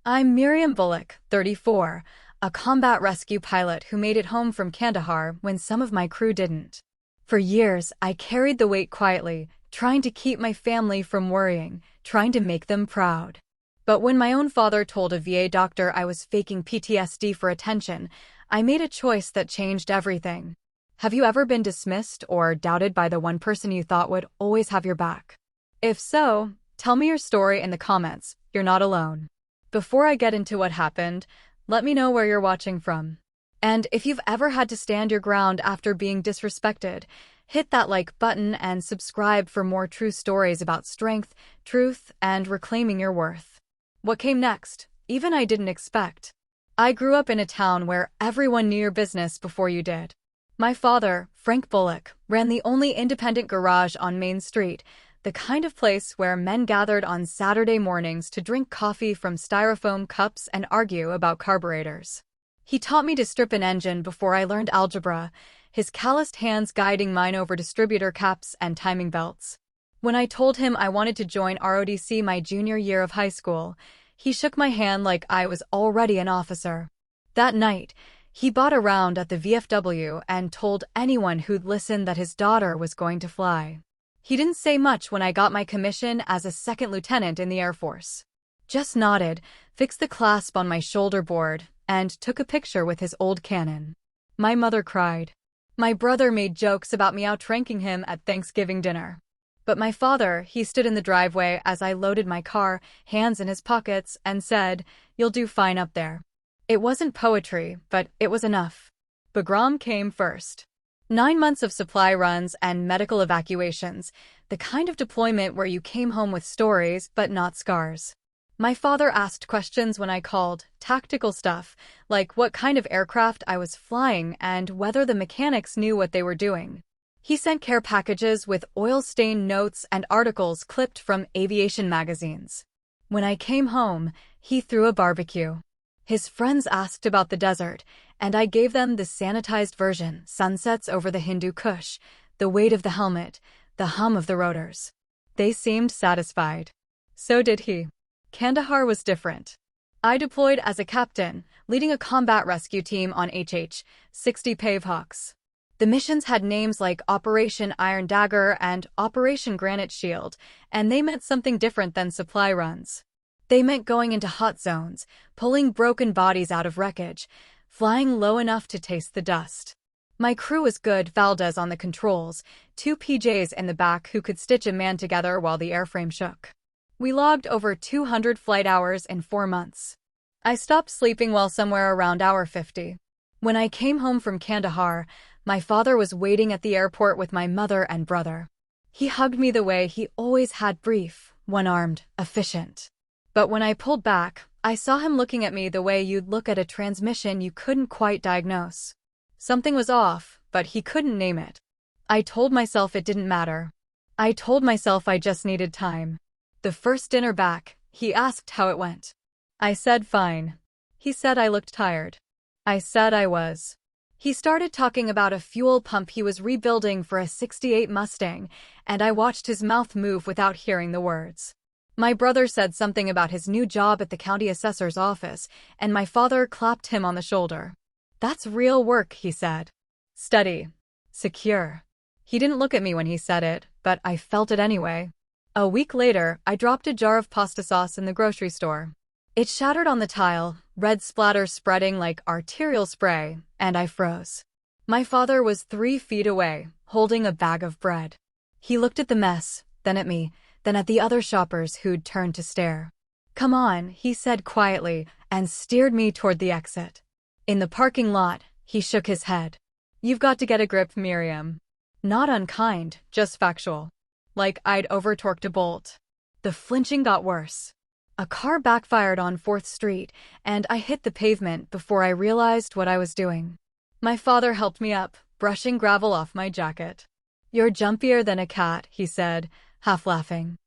I'm Miriam Bullock, 34, a combat rescue pilot who made it home from Kandahar when some of my crew didn't. For years, I carried the weight quietly, trying to keep my family from worrying, trying to make them proud. But when my own father told a VA doctor I was faking PTSD for attention, I made a choice that changed everything. Have you ever been dismissed or doubted by the one person you thought would always have your back? If so, tell me your story in the comments. You're not alone. Before I get into what happened, let me know where you're watching from. And if you've ever had to stand your ground after being disrespected, hit that like button and subscribe for more true stories about strength, truth, and reclaiming your worth. What came next? Even I didn't expect. I grew up in a town where everyone knew your business before you did. My father, Frank Bullock, ran the only independent garage on Main Street, the kind of place where men gathered on Saturday mornings to drink coffee from styrofoam cups and argue about carburetors. He taught me to strip an engine before I learned algebra, his calloused hands guiding mine over distributor caps and timing belts. When I told him I wanted to join ROTC my junior year of high school, he shook my hand like I was already an officer. That night, he bought a round at the VFW and told anyone who'd listen that his daughter was going to fly. He didn't say much when I got my commission as a second lieutenant in the Air Force. Just nodded, fixed the clasp on my shoulder board, and took a picture with his old cannon. My mother cried. My brother made jokes about me outranking him at Thanksgiving dinner. But my father, he stood in the driveway as I loaded my car, hands in his pockets, and said, "You'll do fine up there." It wasn't poetry, but it was enough. Bagram came first. 9 months of supply runs and medical evacuations, the kind of deployment where you came home with stories but not scars. My father asked questions when I called, tactical stuff, like what kind of aircraft I was flying and whether the mechanics knew what they were doing. He sent care packages with oil-stained notes and articles clipped from aviation magazines. When I came home, he threw a barbecue. His friends asked about the desert, and I gave them the sanitized version, sunsets over the Hindu Kush, the weight of the helmet, the hum of the rotors. They seemed satisfied. So did he. Kandahar was different. I deployed as a captain, leading a combat rescue team on HH-60 Pavehawks. The missions had names like Operation Iron Dagger and Operation Granite Shield, and they meant something different than supply runs. They meant going into hot zones, pulling broken bodies out of wreckage, flying low enough to taste the dust. My crew was good. Valdez on the controls, 2 PJs in the back who could stitch a man together while the airframe shook. We logged over 200 flight hours in 4 months. I stopped sleeping well somewhere around hour 50. When I came home from Kandahar, my father was waiting at the airport with my mother and brother. He hugged me the way he always had, brief, one-armed, efficient. But when I pulled back, I saw him looking at me the way you'd look at a transmission you couldn't quite diagnose. Something was off, but he couldn't name it. I told myself it didn't matter. I told myself I just needed time. The first dinner back, he asked how it went. I said fine. He said I looked tired. I said I was. He started talking about a fuel pump he was rebuilding for a '68 Mustang, and I watched his mouth move without hearing the words. My brother said something about his new job at the county assessor's office, and my father clapped him on the shoulder. That's real work, he said. Steady. Secure. He didn't look at me when he said it, but I felt it anyway. A week later, I dropped a jar of pasta sauce in the grocery store. It shattered on the tile, red splatter spreading like arterial spray, and I froze. My father was 3 feet away, holding a bag of bread. He looked at the mess, then at me, then at the other shoppers who'd turned to stare. "Come on," he said quietly, and steered me toward the exit. In the parking lot, he shook his head. "You've got to get a grip, Miriam." Not unkind, just factual. Like I'd over-torqued a bolt. The flinching got worse. A car backfired on 4th Street, and I hit the pavement before I realized what I was doing. My father helped me up, brushing gravel off my jacket. "You're jumpier than a cat," he said, half laughing.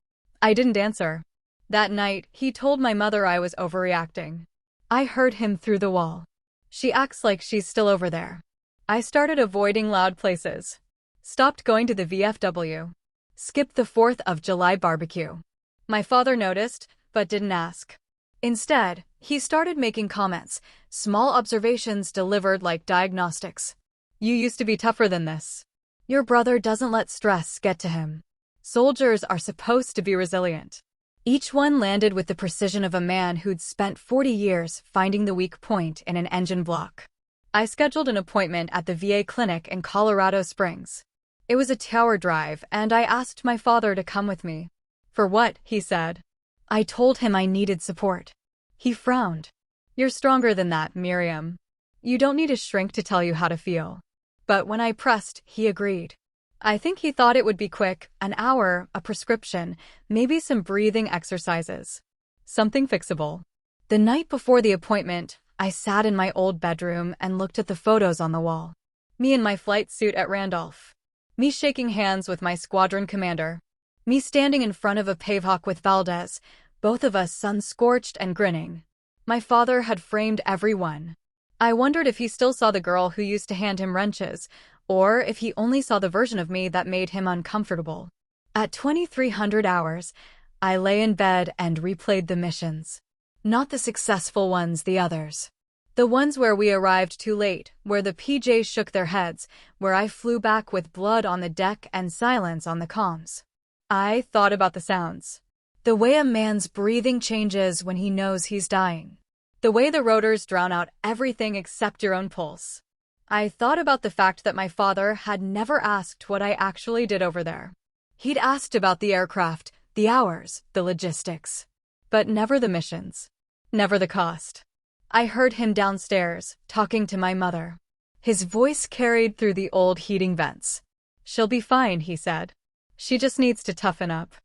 I didn't answer. That night, he told my mother I was overreacting. I heard him through the wall. "She acts like she's still over there." I started avoiding loud places. Stopped going to the VFW. Skipped the 4th of July barbecue. My father noticed, but didn't ask. Instead, he started making comments, small observations delivered like diagnostics. You used to be tougher than this. Your brother doesn't let stress get to him. Soldiers are supposed to be resilient. Each one landed with the precision of a man who'd spent 40 years finding the weak point in an engine block. I scheduled an appointment at the VA clinic in Colorado Springs. It was a 2-hour drive, and I asked my father to come with me. For what? He said. I told him I needed support. He frowned. You're stronger than that, Miriam. You don't need a shrink to tell you how to feel. But when I pressed, he agreed. I think he thought it would be quick, an hour, a prescription, maybe some breathing exercises. Something fixable. The night before the appointment, I sat in my old bedroom and looked at the photos on the wall. Me in my flight suit at Randolph. Me shaking hands with my squadron commander. Me standing in front of a pavehawk with Valdez, both of us sun-scorched and grinning. My father had framed every one. I wondered if he still saw the girl who used to hand him wrenches, or if he only saw the version of me that made him uncomfortable. At 2300 hours, I lay in bed and replayed the missions. Not the successful ones, the others. The ones where we arrived too late, where the PJs shook their heads, where I flew back with blood on the deck and silence on the comms. I thought about the sounds. The way a man's breathing changes when he knows he's dying. The way the rotors drown out everything except your own pulse. I thought about the fact that my father had never asked what I actually did over there. He'd asked about the aircraft, the hours, the logistics. But never the missions. Never the cost. I heard him downstairs, talking to my mother. His voice carried through the old heating vents. She'll be fine, he said. She just needs to toughen up.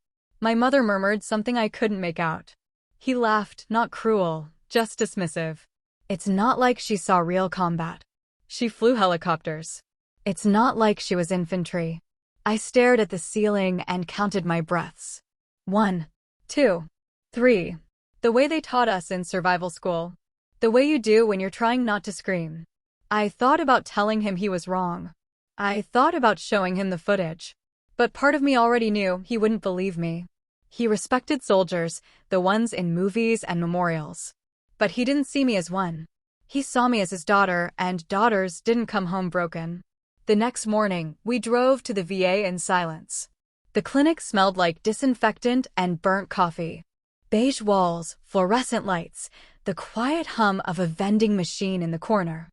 My mother murmured something I couldn't make out. He laughed, not cruel, just dismissive. It's not like she saw real combat. She flew helicopters. It's not like she was infantry. I stared at the ceiling and counted my breaths. 1, 2, 3. The way they taught us in survival school. The way you do when you're trying not to scream. I thought about telling him he was wrong. I thought about showing him the footage. But part of me already knew he wouldn't believe me. He respected soldiers, the ones in movies and memorials. But he didn't see me as one. He saw me as his daughter, and daughters didn't come home broken. The next morning, we drove to the VA in silence. The clinic smelled like disinfectant and burnt coffee. Beige walls, fluorescent lights, the quiet hum of a vending machine in the corner.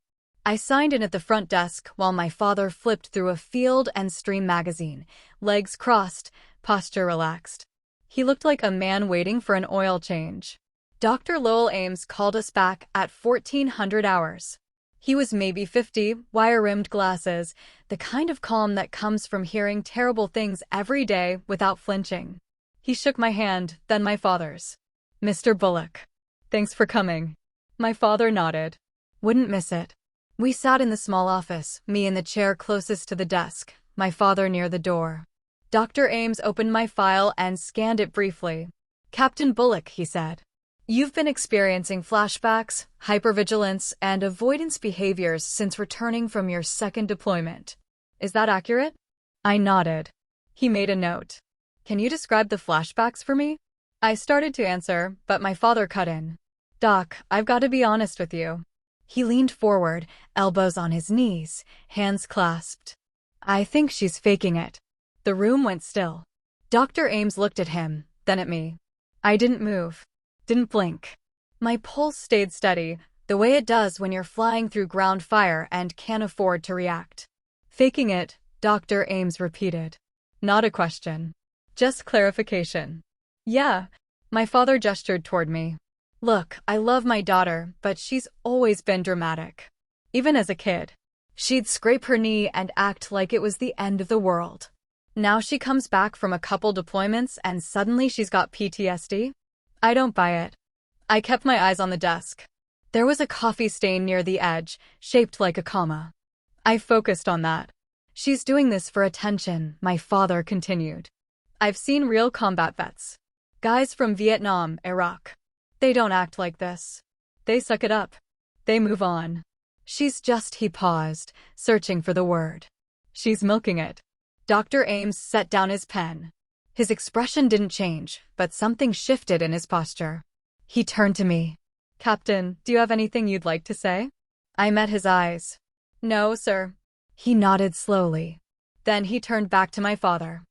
I signed in at the front desk while my father flipped through a Field and Stream magazine, legs crossed, posture relaxed. He looked like a man waiting for an oil change. Dr. Lowell Ames called us back at 1400 hours. He was maybe 50, wire-rimmed glasses, the kind of calm that comes from hearing terrible things every day without flinching. He shook my hand, then my father's. Mr. Bullock. Thanks for coming. My father nodded. Wouldn't miss it. We sat in the small office, me in the chair closest to the desk, my father near the door. Dr. Ames opened my file and scanned it briefly. Captain Bullock, he said. You've been experiencing flashbacks, hypervigilance, and avoidance behaviors since returning from your second deployment. Is that accurate? I nodded. He made a note. Can you describe the flashbacks for me? I started to answer, but my father cut in. Doc, I've got to be honest with you. He leaned forward, elbows on his knees, hands clasped. I think she's faking it. The room went still. Dr. Ames looked at him, then at me. I didn't move. Didn't blink. My pulse stayed steady, the way it does when you're flying through ground fire and can't afford to react. Faking it, Dr. Ames repeated. Not a question. Just clarification. Yeah. My father gestured toward me. Look, I love my daughter, but she's always been dramatic. Even as a kid. She'd scrape her knee and act like it was the end of the world. Now she comes back from a couple deployments and suddenly she's got PTSD? I don't buy it. I kept my eyes on the desk. There was a coffee stain near the edge, shaped like a comma. I focused on that. She's doing this for attention, my father continued. I've seen real combat vets. Guys from Vietnam, Iraq. They don't act like this. They suck it up. They move on. She's just, he paused, searching for the word. She's milking it. Dr. Ames set down his pen. His expression didn't change, but something shifted in his posture. He turned to me. Captain, do you have anything you'd like to say? I met his eyes. No, sir. He nodded slowly. Then he turned back to my father.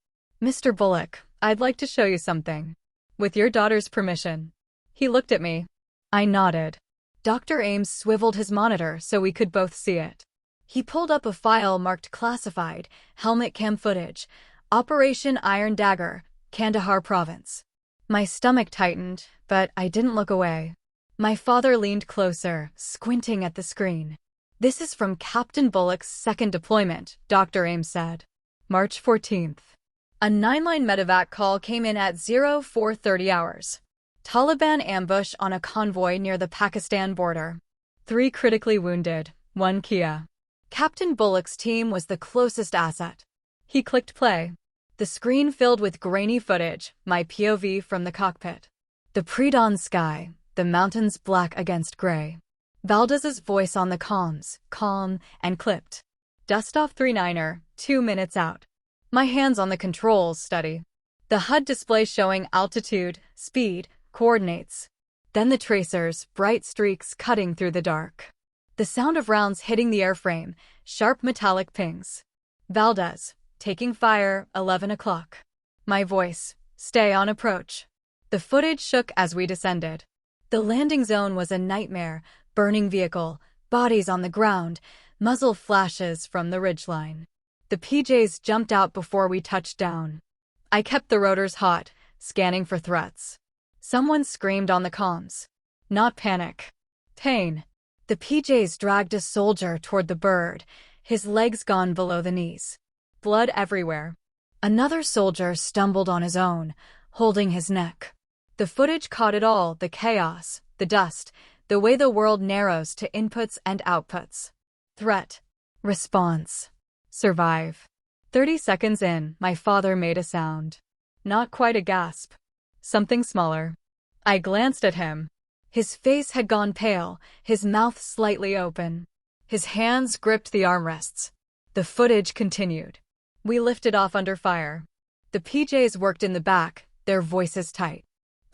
Mr. Bullock, I'd like to show you something. With your daughter's permission. He looked at me. I nodded. Dr. Ames swiveled his monitor so we could both see it. He pulled up a file marked classified, helmet cam footage, Operation Iron Dagger, Kandahar Province. My stomach tightened, but I didn't look away. My father leaned closer, squinting at the screen. This is from Captain Bullock's second deployment, Dr. Ames said. March 14th. A 9-line medevac call came in at 0430 hours. Taliban ambush on a convoy near the Pakistan border. 3 critically wounded, 1 Kia. Captain Bullock's team was the closest asset. He clicked play. The screen filled with grainy footage, my POV from the cockpit. The pre-dawn sky, the mountains black against gray. Valdez's voice on the comms, calm and clipped. Dust off 39er, 2 minutes out. My hands on the controls, steady. The HUD display showing altitude, speed, coordinates. Then the tracers, bright streaks cutting through the dark. The sound of rounds hitting the airframe, sharp metallic pings. Valdez, taking fire, 11 o'clock. My voice, stay on approach. The footage shook as we descended. The landing zone was a nightmare, burning vehicle, bodies on the ground, muzzle flashes from the ridgeline. The PJs jumped out before we touched down. I kept the rotors hot, scanning for threats. Someone screamed on the comms. Not panic. Pain. The PJs dragged a soldier toward the bird, his legs gone below the knees. Blood everywhere. Another soldier stumbled on his own, holding his neck. The footage caught it all, the chaos, the dust, the way the world narrows to inputs and outputs. Threat. Response. Survive. 30 seconds in, my father made a sound. Not quite a gasp. Something smaller. I glanced at him. His face had gone pale, his mouth slightly open. His hands gripped the armrests. The footage continued. We lifted off under fire. The PJs worked in the back, their voices tight.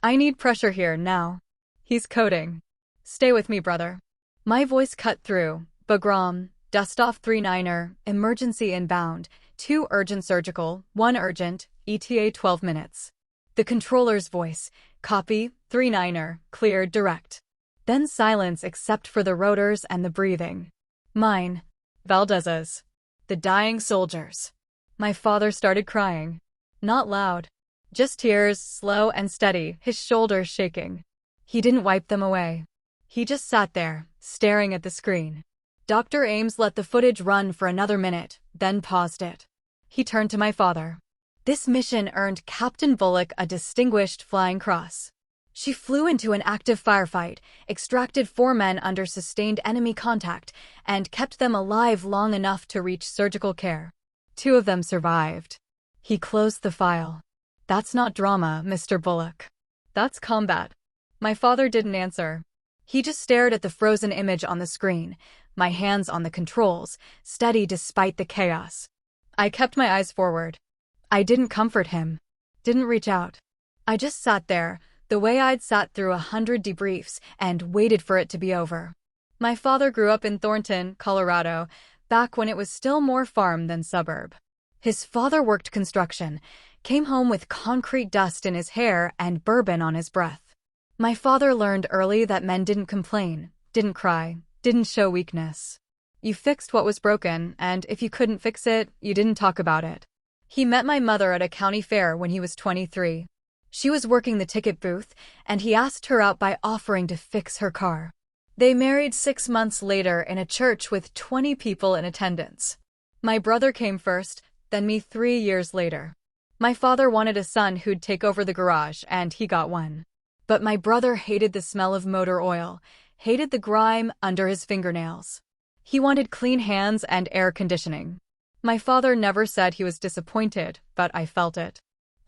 I need pressure here, now. He's coding. Stay with me, brother. My voice cut through. Bagram, dust off 39er, emergency inbound, 2 urgent surgical, 1 urgent, ETA 12 minutes. The controller's voice, copy, 39er, cleared direct. Then silence except for the rotors and the breathing. Mine. Valdez's. The dying soldiers. My father started crying. Not loud. Just tears, slow and steady, his shoulders shaking. He didn't wipe them away. He just sat there, staring at the screen. Dr. Ames let the footage run for another minute, then paused it. He turned to my father. This mission earned Captain Bullock a Distinguished Flying Cross. She flew into an active firefight, extracted 4 men under sustained enemy contact, and kept them alive long enough to reach surgical care. 2 of them survived. He closed the file. That's not drama, Mr. Bullock. That's combat. My father didn't answer. He just stared at the frozen image on the screen, my hands on the controls, steady despite the chaos. I kept my eyes forward. I didn't comfort him. Didn't reach out. I just sat there, the way I'd sat through 100 debriefs, and waited for it to be over. My father grew up in Thornton, Colorado, back when it was still more farm than suburb. His father worked construction, came home with concrete dust in his hair and bourbon on his breath. My father learned early that men didn't complain, didn't cry, didn't show weakness. You fixed what was broken, and if you couldn't fix it, you didn't talk about it. He met my mother at a county fair when he was 23. She was working the ticket booth, and he asked her out by offering to fix her car. They married 6 months later in a church with 20 people in attendance. My brother came first, then me 3 years later. My father wanted a son who'd take over the garage, and he got one. But my brother hated the smell of motor oil, hated the grime under his fingernails. He wanted clean hands and air conditioning. My father never said he was disappointed, but I felt it.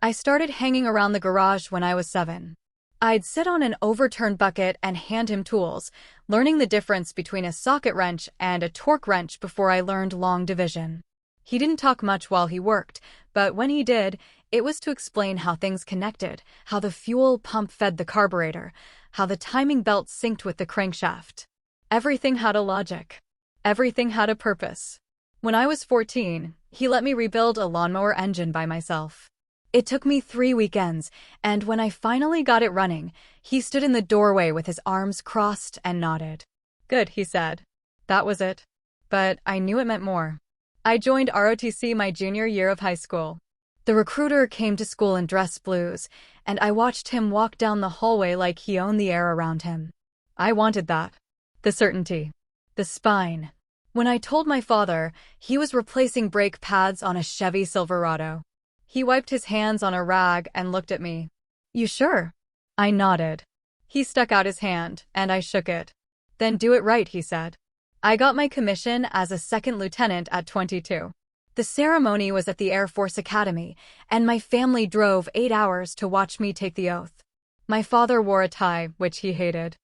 I started hanging around the garage when I was 7. I'd sit on an overturned bucket and hand him tools, learning the difference between a socket wrench and a torque wrench before I learned long division. He didn't talk much while he worked, but when he did, it was to explain how things connected, how the fuel pump fed the carburetor, how the timing belt synced with the crankshaft. Everything had a logic. Everything had a purpose. When I was 14, he let me rebuild a lawnmower engine by myself. It took me 3 weekends, and when I finally got it running, he stood in the doorway with his arms crossed and nodded. "Good," he said. That was it. But I knew it meant more. I joined ROTC my junior year of high school. The recruiter came to school in dress blues, and I watched him walk down the hallway like he owned the air around him. I wanted that. The certainty. The spine. When I told my father, he was replacing brake pads on a Chevy Silverado. He wiped his hands on a rag and looked at me. "You sure?" I nodded. He stuck out his hand, and I shook it. "Then do it right," he said. I got my commission as a second lieutenant at 22. The ceremony was at the Air Force Academy, and my family drove 8 hours to watch me take the oath. My father wore a tie, which he hated.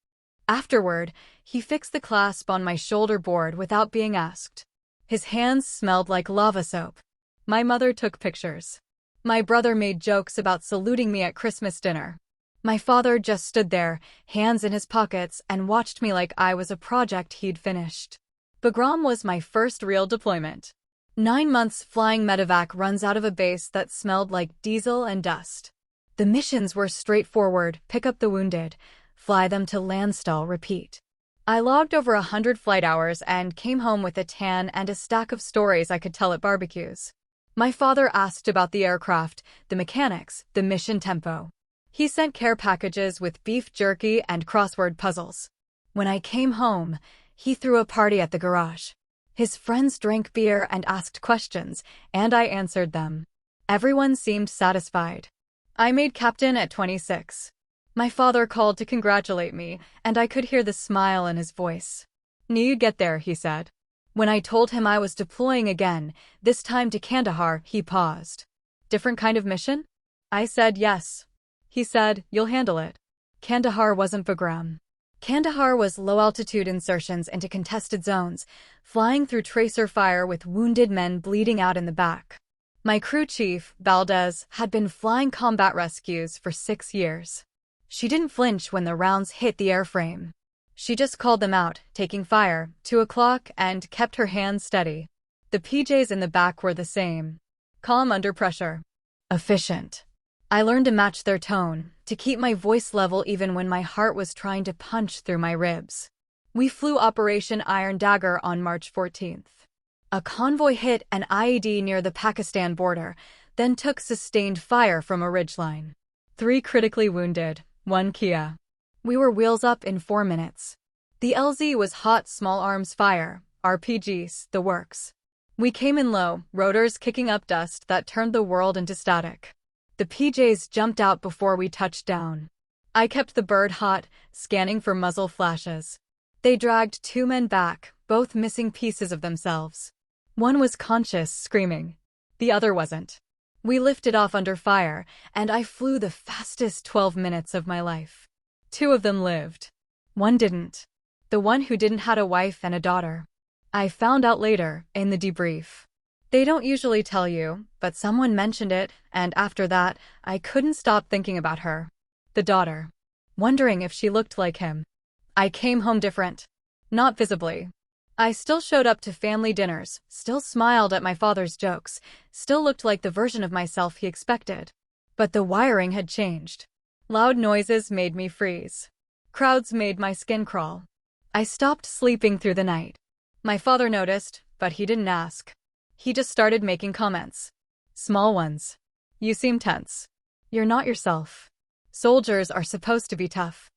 Afterward, he fixed the clasp on my shoulder board without being asked. His hands smelled like lava soap. My mother took pictures. My brother made jokes about saluting me at Christmas dinner. My father just stood there, hands in his pockets, and watched me like I was a project he'd finished. Bagram was my first real deployment. 9 months flying medevac runs out of a base that smelled like diesel and dust. The missions were straightforward: pick up the wounded, fly them to Landstuhl, repeat. I logged over 100 flight hours and came home with a tan and a stack of stories I could tell at barbecues. My father asked about the aircraft, the mechanics, the mission tempo. He sent care packages with beef jerky and crossword puzzles. When I came home, he threw a party at the garage. His friends drank beer and asked questions, and I answered them. Everyone seemed satisfied. I made captain at 26. My father called to congratulate me, and I could hear the smile in his voice. "Knew you'd get there," he said. When I told him I was deploying again, this time to Kandahar, he paused. "Different kind of mission?" I said yes. He said, "You'll handle it." Kandahar wasn't Bagram. Kandahar was low-altitude insertions into contested zones, flying through tracer fire with wounded men bleeding out in the back. My crew chief, Valdez, had been flying combat rescues for 6 years. She didn't flinch when the rounds hit the airframe. She just called them out, taking fire, 2 o'clock, and kept her hands steady. The PJs in the back were the same. Calm under pressure. Efficient. I learned to match their tone, to keep my voice level even when my heart was trying to punch through my ribs. We flew Operation Iron Dagger on March 14th. A convoy hit an IED near the Pakistan border, then took sustained fire from a ridgeline. 3 critically wounded, 1 Kia. We were wheels up in 4 minutes. The LZ was hot small arms fire, RPGs, the works. We came in low, rotors kicking up dust that turned the world into static. The PJs jumped out before we touched down. I kept the bird hot, scanning for muzzle flashes. They dragged 2 men back, both missing pieces of themselves. One was conscious, screaming. The other wasn't. We lifted off under fire, and I flew the fastest 12 minutes of my life. 2 of them lived. 1 didn't. The one who didn't had a wife and a daughter. I found out later, in the debrief. They don't usually tell you, but someone mentioned it, and after that, I couldn't stop thinking about her. The daughter. Wondering if she looked like him. I came home different. Not visibly. I still showed up to family dinners, still smiled at my father's jokes, still looked like the version of myself he expected. But the wiring had changed. Loud noises made me freeze. Crowds made my skin crawl. I stopped sleeping through the night. My father noticed, but he didn't ask. He just started making comments. Small ones. "You seem tense. You're not yourself. Soldiers are supposed to be tough."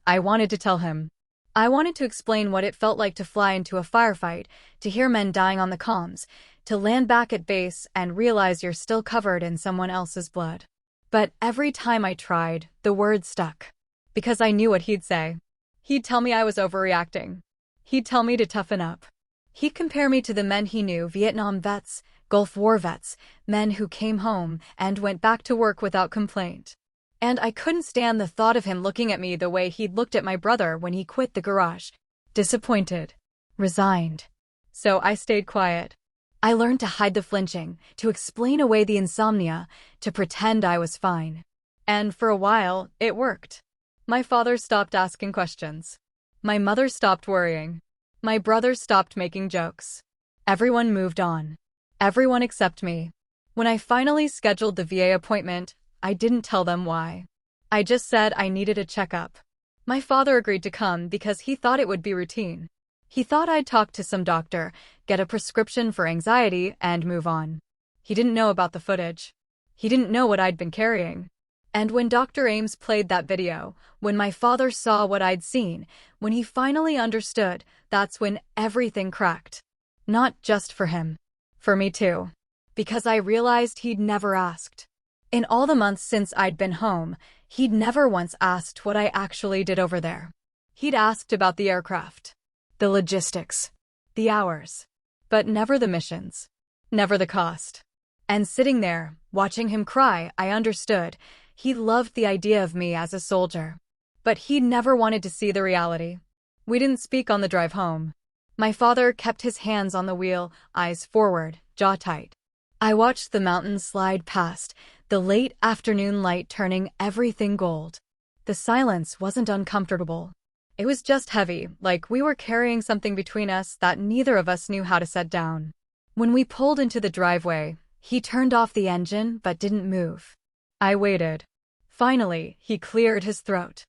I wanted to tell him. I wanted to explain what it felt like to fly into a firefight, to hear men dying on the comms, to land back at base and realize you're still covered in someone else's blood. But every time I tried, the word stuck. Because I knew what he'd say. He'd tell me I was overreacting. He'd tell me to toughen up. He'd compare me to the men he knew, Vietnam vets, Gulf War vets, men who came home and went back to work without complaint. And I couldn't stand the thought of him looking at me the way he'd looked at my brother when he quit the garage. Disappointed. Resigned. So I stayed quiet. I learned to hide the flinching, to explain away the insomnia, to pretend I was fine. And for a while, it worked. My father stopped asking questions. My mother stopped worrying. My brothers stopped making jokes. Everyone moved on. Everyone except me. When I finally scheduled the VA appointment, I didn't tell them why. I just said I needed a checkup. My father agreed to come because he thought it would be routine. He thought I'd talk to some doctor, get a prescription for anxiety, and move on. He didn't know about the footage. He didn't know what I'd been carrying. And when Dr. Ames played that video, when my father saw what I'd seen, when he finally understood, that's when everything cracked. Not just for him. For me too. Because I realized he'd never asked. In all the months since I'd been home, he'd never once asked what I actually did over there. He'd asked about the aircraft, the logistics, the hours, but never the missions, never the cost. And sitting there, watching him cry, I understood. He loved the idea of me as a soldier. But he never wanted to see the reality. We didn't speak on the drive home. My father kept his hands on the wheel, eyes forward, jaw tight. I watched the mountains slide past, the late afternoon light turning everything gold. The silence wasn't uncomfortable. It was just heavy, like we were carrying something between us that neither of us knew how to set down. When we pulled into the driveway, he turned off the engine but didn't move. I waited. Finally, he cleared his throat.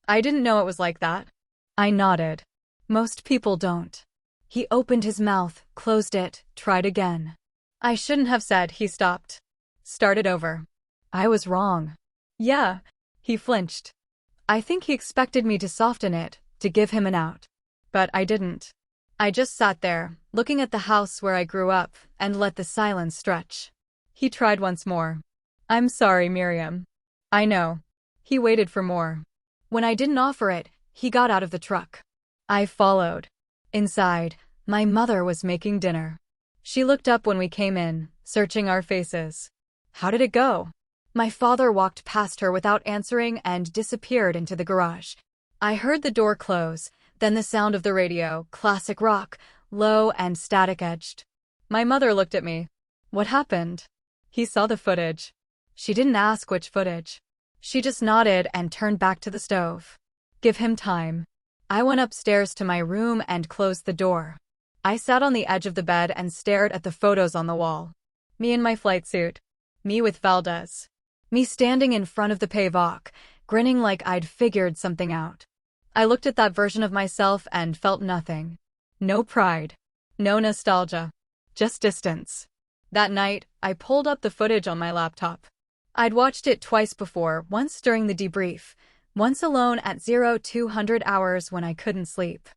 I didn't know it was like that. I nodded. Most people don't. He opened his mouth, closed it, tried again. I shouldn't have said. He stopped. Started over. I was wrong. Yeah. He flinched. I think he expected me to soften it, to give him an out. But I didn't. I just sat there, looking at the house where I grew up, and let the silence stretch. He tried once more. I'm sorry, Miriam. I know. He waited for more. When I didn't offer it, he got out of the truck. I followed. Inside, my mother was making dinner. She looked up when we came in, searching our faces. How did it go? My father walked past her without answering and disappeared into the garage. I heard the door close, then the sound of the radio, classic rock, low and static-edged. My mother looked at me. What happened? He saw the footage. She didn't ask which footage. She just nodded and turned back to the stove. Give him time. I went upstairs to my room and closed the door. I sat on the edge of the bed and stared at the photos on the wall. Me in my flight suit. Me with Valdez. Me standing in front of the Pavoc, grinning like I'd figured something out. I looked at that version of myself and felt nothing. No pride. No nostalgia. Just distance. That night, I pulled up the footage on my laptop. I'd watched it twice before, once during the debrief, once alone at 0200 hours when I couldn't sleep.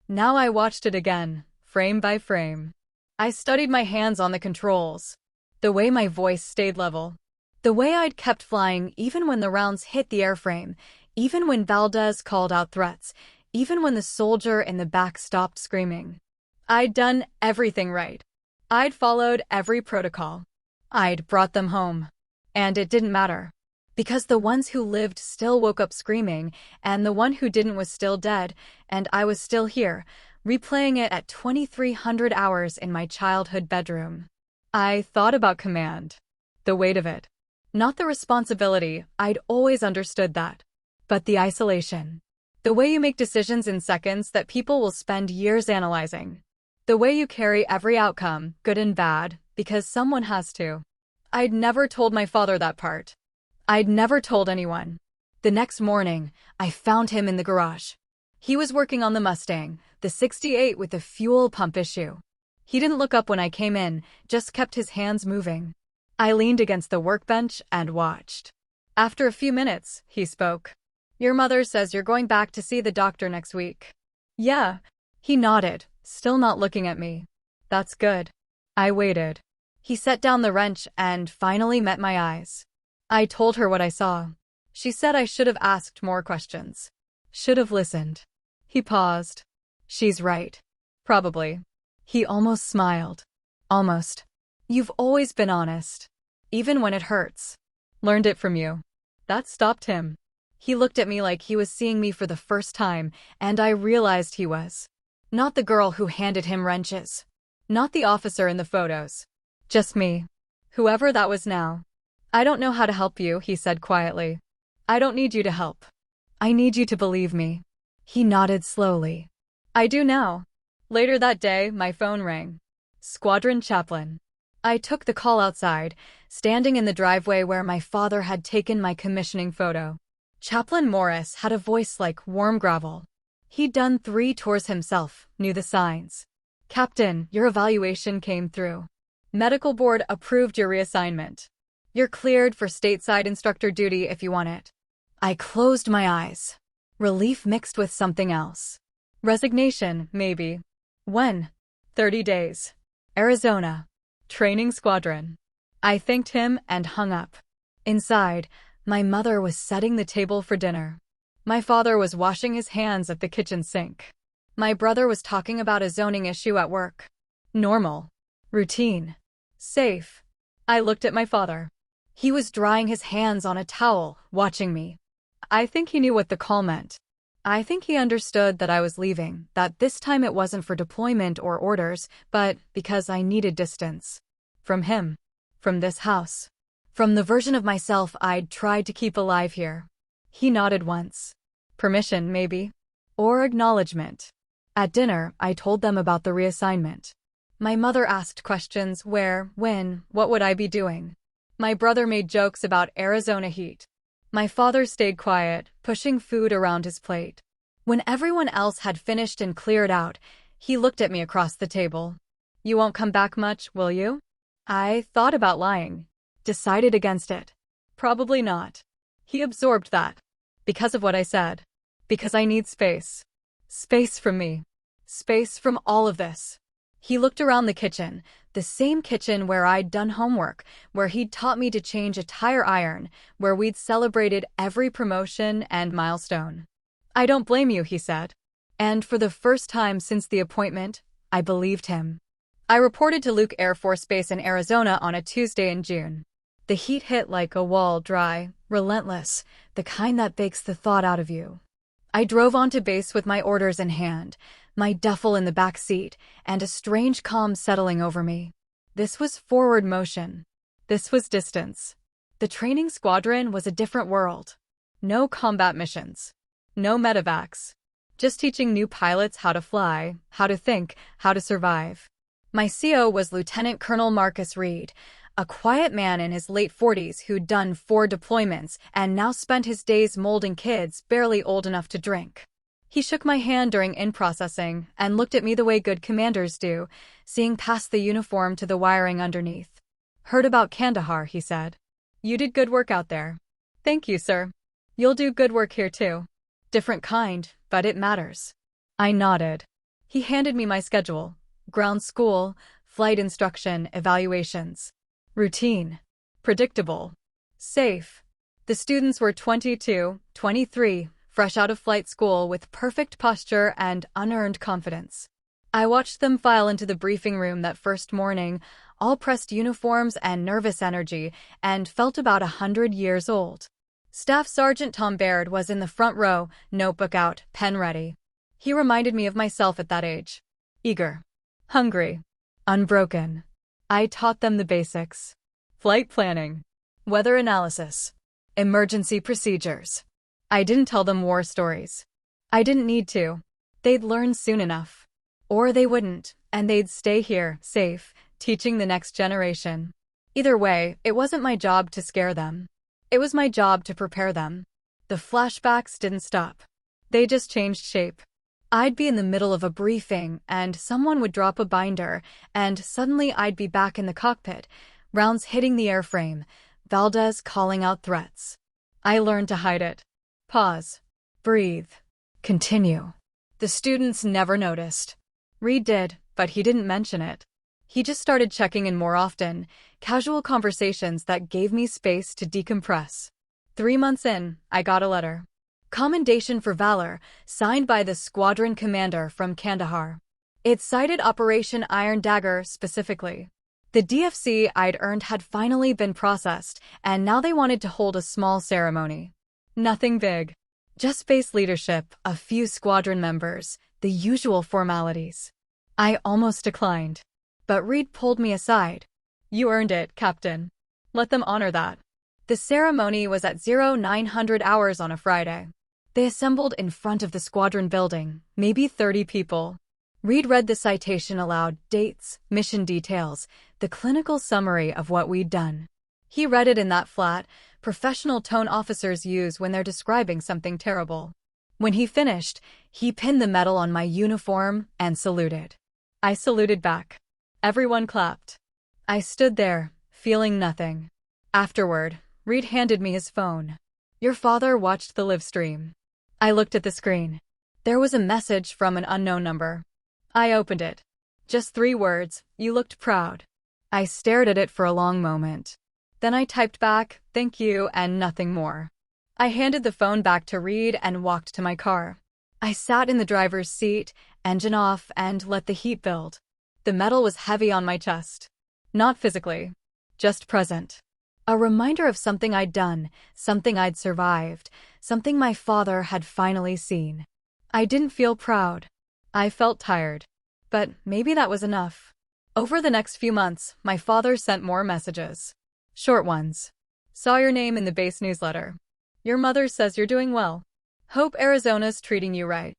Now I watched it again, frame by frame. I studied my hands on the controls. The way my voice stayed level. The way I'd kept flying even when the rounds hit the airframe, even when Valdez called out threats, even when the soldier in the back stopped screaming. I'd done everything right. I'd followed every protocol. I'd brought them home. And it didn't matter. Because the ones who lived still woke up screaming, and the one who didn't was still dead, and I was still here, replaying it at 2300 hours in my childhood bedroom. I thought about command. The weight of it. Not the responsibility, I'd always understood that. But the isolation. The way you make decisions in seconds that people will spend years analyzing. The way you carry every outcome, good and bad, because someone has to. I'd never told my father that part. I'd never told anyone. The next morning, I found him in the garage. He was working on the Mustang, the 68 with the fuel pump issue. He didn't look up when I came in, just kept his hands moving. I leaned against the workbench and watched. After a few minutes, he spoke. Your mother says you're going back to see the doctor next week. Yeah. He nodded, still not looking at me. That's good. I waited. He set down the wrench and finally met my eyes. I told her what I saw. She said I should have asked more questions. Should have listened. He paused. She's right. Probably. He almost smiled. Almost. You've always been honest. Even when it hurts. Learned it from you. That stopped him. He looked at me like he was seeing me for the first time, and I realized he was. Not the girl who handed him wrenches. Not the officer in the photos. Just me. Whoever that was now. I don't know how to help you, he said quietly. I don't need you to help. I need you to believe me. He nodded slowly. I do now. Later that day, my phone rang. Squadron Chaplain. I took the call outside, standing in the driveway where my father had taken my commissioning photo. Chaplain Morris had a voice like warm gravel. He'd done 3 tours himself, knew the signs. Captain, your evaluation came through. Medical board approved your reassignment. You're cleared for stateside instructor duty if you want it. I closed my eyes. Relief mixed with something else. Resignation, maybe. When? 30 days. Arizona. Training squadron. I thanked him and hung up. Inside, my mother was setting the table for dinner. My father was washing his hands at the kitchen sink. My brother was talking about a zoning issue at work. Normal. Routine. Safe. I looked at my father. He was drying his hands on a towel, watching me. I think he knew what the call meant. I think he understood that I was leaving, that this time it wasn't for deployment or orders, but because I needed distance. From him. From this house. From the version of myself I'd tried to keep alive here. He nodded once. Permission, maybe. Or acknowledgement. At dinner, I told them about the reassignment. My mother asked questions: where, when, what would I be doing? My brother made jokes about Arizona heat. My father stayed quiet, pushing food around his plate. When everyone else had finished and cleared out, he looked at me across the table. You won't come back much, will you? I thought about lying. Decided against it. Probably not. He absorbed that. Because of what I said. Because I need space. Space from me. Space from all of this. He looked around the kitchen, the same kitchen where I'd done homework, where he'd taught me to change a tire iron, where we'd celebrated every promotion and milestone. I don't blame you, he said. And for the first time since the appointment, I believed him. I reported to Luke Air Force Base in Arizona on a Tuesday in June. The heat hit like a wall, dry, relentless, the kind that bakes the thought out of you. I drove onto base with my orders in hand, my duffel in the back seat, and a strange calm settling over me. This was forward motion. This was distance. The training squadron was a different world. No combat missions. No medevacs. Just teaching new pilots how to fly, how to think, how to survive. My CO was Lieutenant Colonel Marcus Reed, a quiet man in his late 40s who'd done 4 deployments and now spent his days molding kids barely old enough to drink. He shook my hand during in-processing and looked at me the way good commanders do, seeing past the uniform to the wiring underneath. Heard about Kandahar, he said. You did good work out there. Thank you, sir. You'll do good work here too. Different kind, but it matters. I nodded. He handed me my schedule. Ground school, flight instruction, evaluations. Routine. Predictable. Safe. The students were 22, 23, fresh out of flight school with perfect posture and unearned confidence. I watched them file into the briefing room that first morning, all pressed uniforms and nervous energy, and felt about 100 years old. Staff Sergeant Tom Baird was in the front row, notebook out, pen ready. He reminded me of myself at that age. Eager. Hungry. Unbroken. I taught them the basics. Flight planning. Weather analysis. Emergency procedures. I didn't tell them war stories. I didn't need to. They'd learn soon enough. Or they wouldn't, and they'd stay here, safe, teaching the next generation. Either way, it wasn't my job to scare them. It was my job to prepare them. The flashbacks didn't stop. They just changed shape. I'd be in the middle of a briefing, and someone would drop a binder, and suddenly I'd be back in the cockpit, rounds hitting the airframe, Valdez calling out threats. I learned to hide it. Pause. Breathe. Continue. The students never noticed. Reed did, but he didn't mention it. He just started checking in more often, casual conversations that gave me space to decompress. 3 months in, I got a letter. Commendation for Valor, signed by the squadron commander from Kandahar. It cited Operation Iron Dagger specifically. The DFC I'd earned had finally been processed, and now they wanted to hold a small ceremony. Nothing big. Just base leadership, a few squadron members, the usual formalities. I almost declined. But Reed pulled me aside. You earned it, Captain. Let them honor that. The ceremony was at 0900 hours on a Friday. They assembled in front of the squadron building, maybe 30 people. Reed read the citation aloud, dates, mission details, the clinical summary of what we'd done. He read it in that flat, professional tone officers use when they're describing something terrible. When he finished, he pinned the medal on my uniform and saluted. I saluted back. Everyone clapped. I stood there, feeling nothing. Afterward, Reed handed me his phone. Your father watched the live stream. I looked at the screen. There was a message from an unknown number. I opened it. Just 3 words, you looked proud. I stared at it for a long moment. Then I typed back, thank you, and nothing more. I handed the phone back to Reed and walked to my car. I sat in the driver's seat, engine off, and let the heat build. The metal was heavy on my chest. Not physically, just present. A reminder of something I'd done, something I'd survived, something my father had finally seen. I didn't feel proud. I felt tired. But maybe that was enough. Over the next few months, my father sent more messages. Short ones. Saw your name in the base newsletter. Your mother says you're doing well. Hope Arizona's treating you right.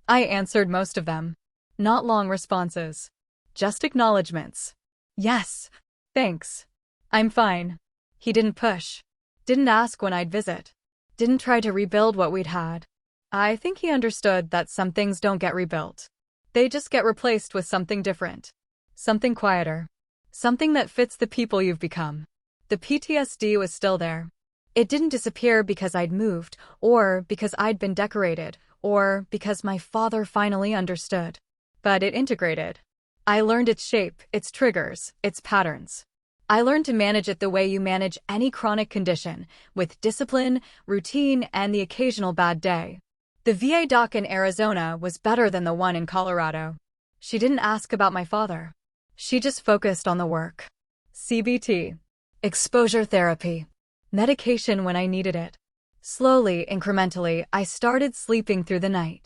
I answered most of them. Not long responses. Just acknowledgements. Yes. Thanks. I'm fine. He didn't push. Didn't ask when I'd visit. Didn't try to rebuild what we'd had. I think he understood that some things don't get rebuilt. They just get replaced with something different. Something quieter. Something that fits the people you've become. The PTSD was still there. It didn't disappear because I'd moved, or because I'd been decorated, or because my father finally understood. But it integrated. I learned its shape, its triggers, its patterns. I learned to manage it the way you manage any chronic condition, with discipline, routine, and the occasional bad day. The VA doc in Arizona was better than the one in Colorado. She didn't ask about my father. She just focused on the work. CBT. Exposure therapy. Medication when I needed it. Slowly, incrementally, I started sleeping through the night.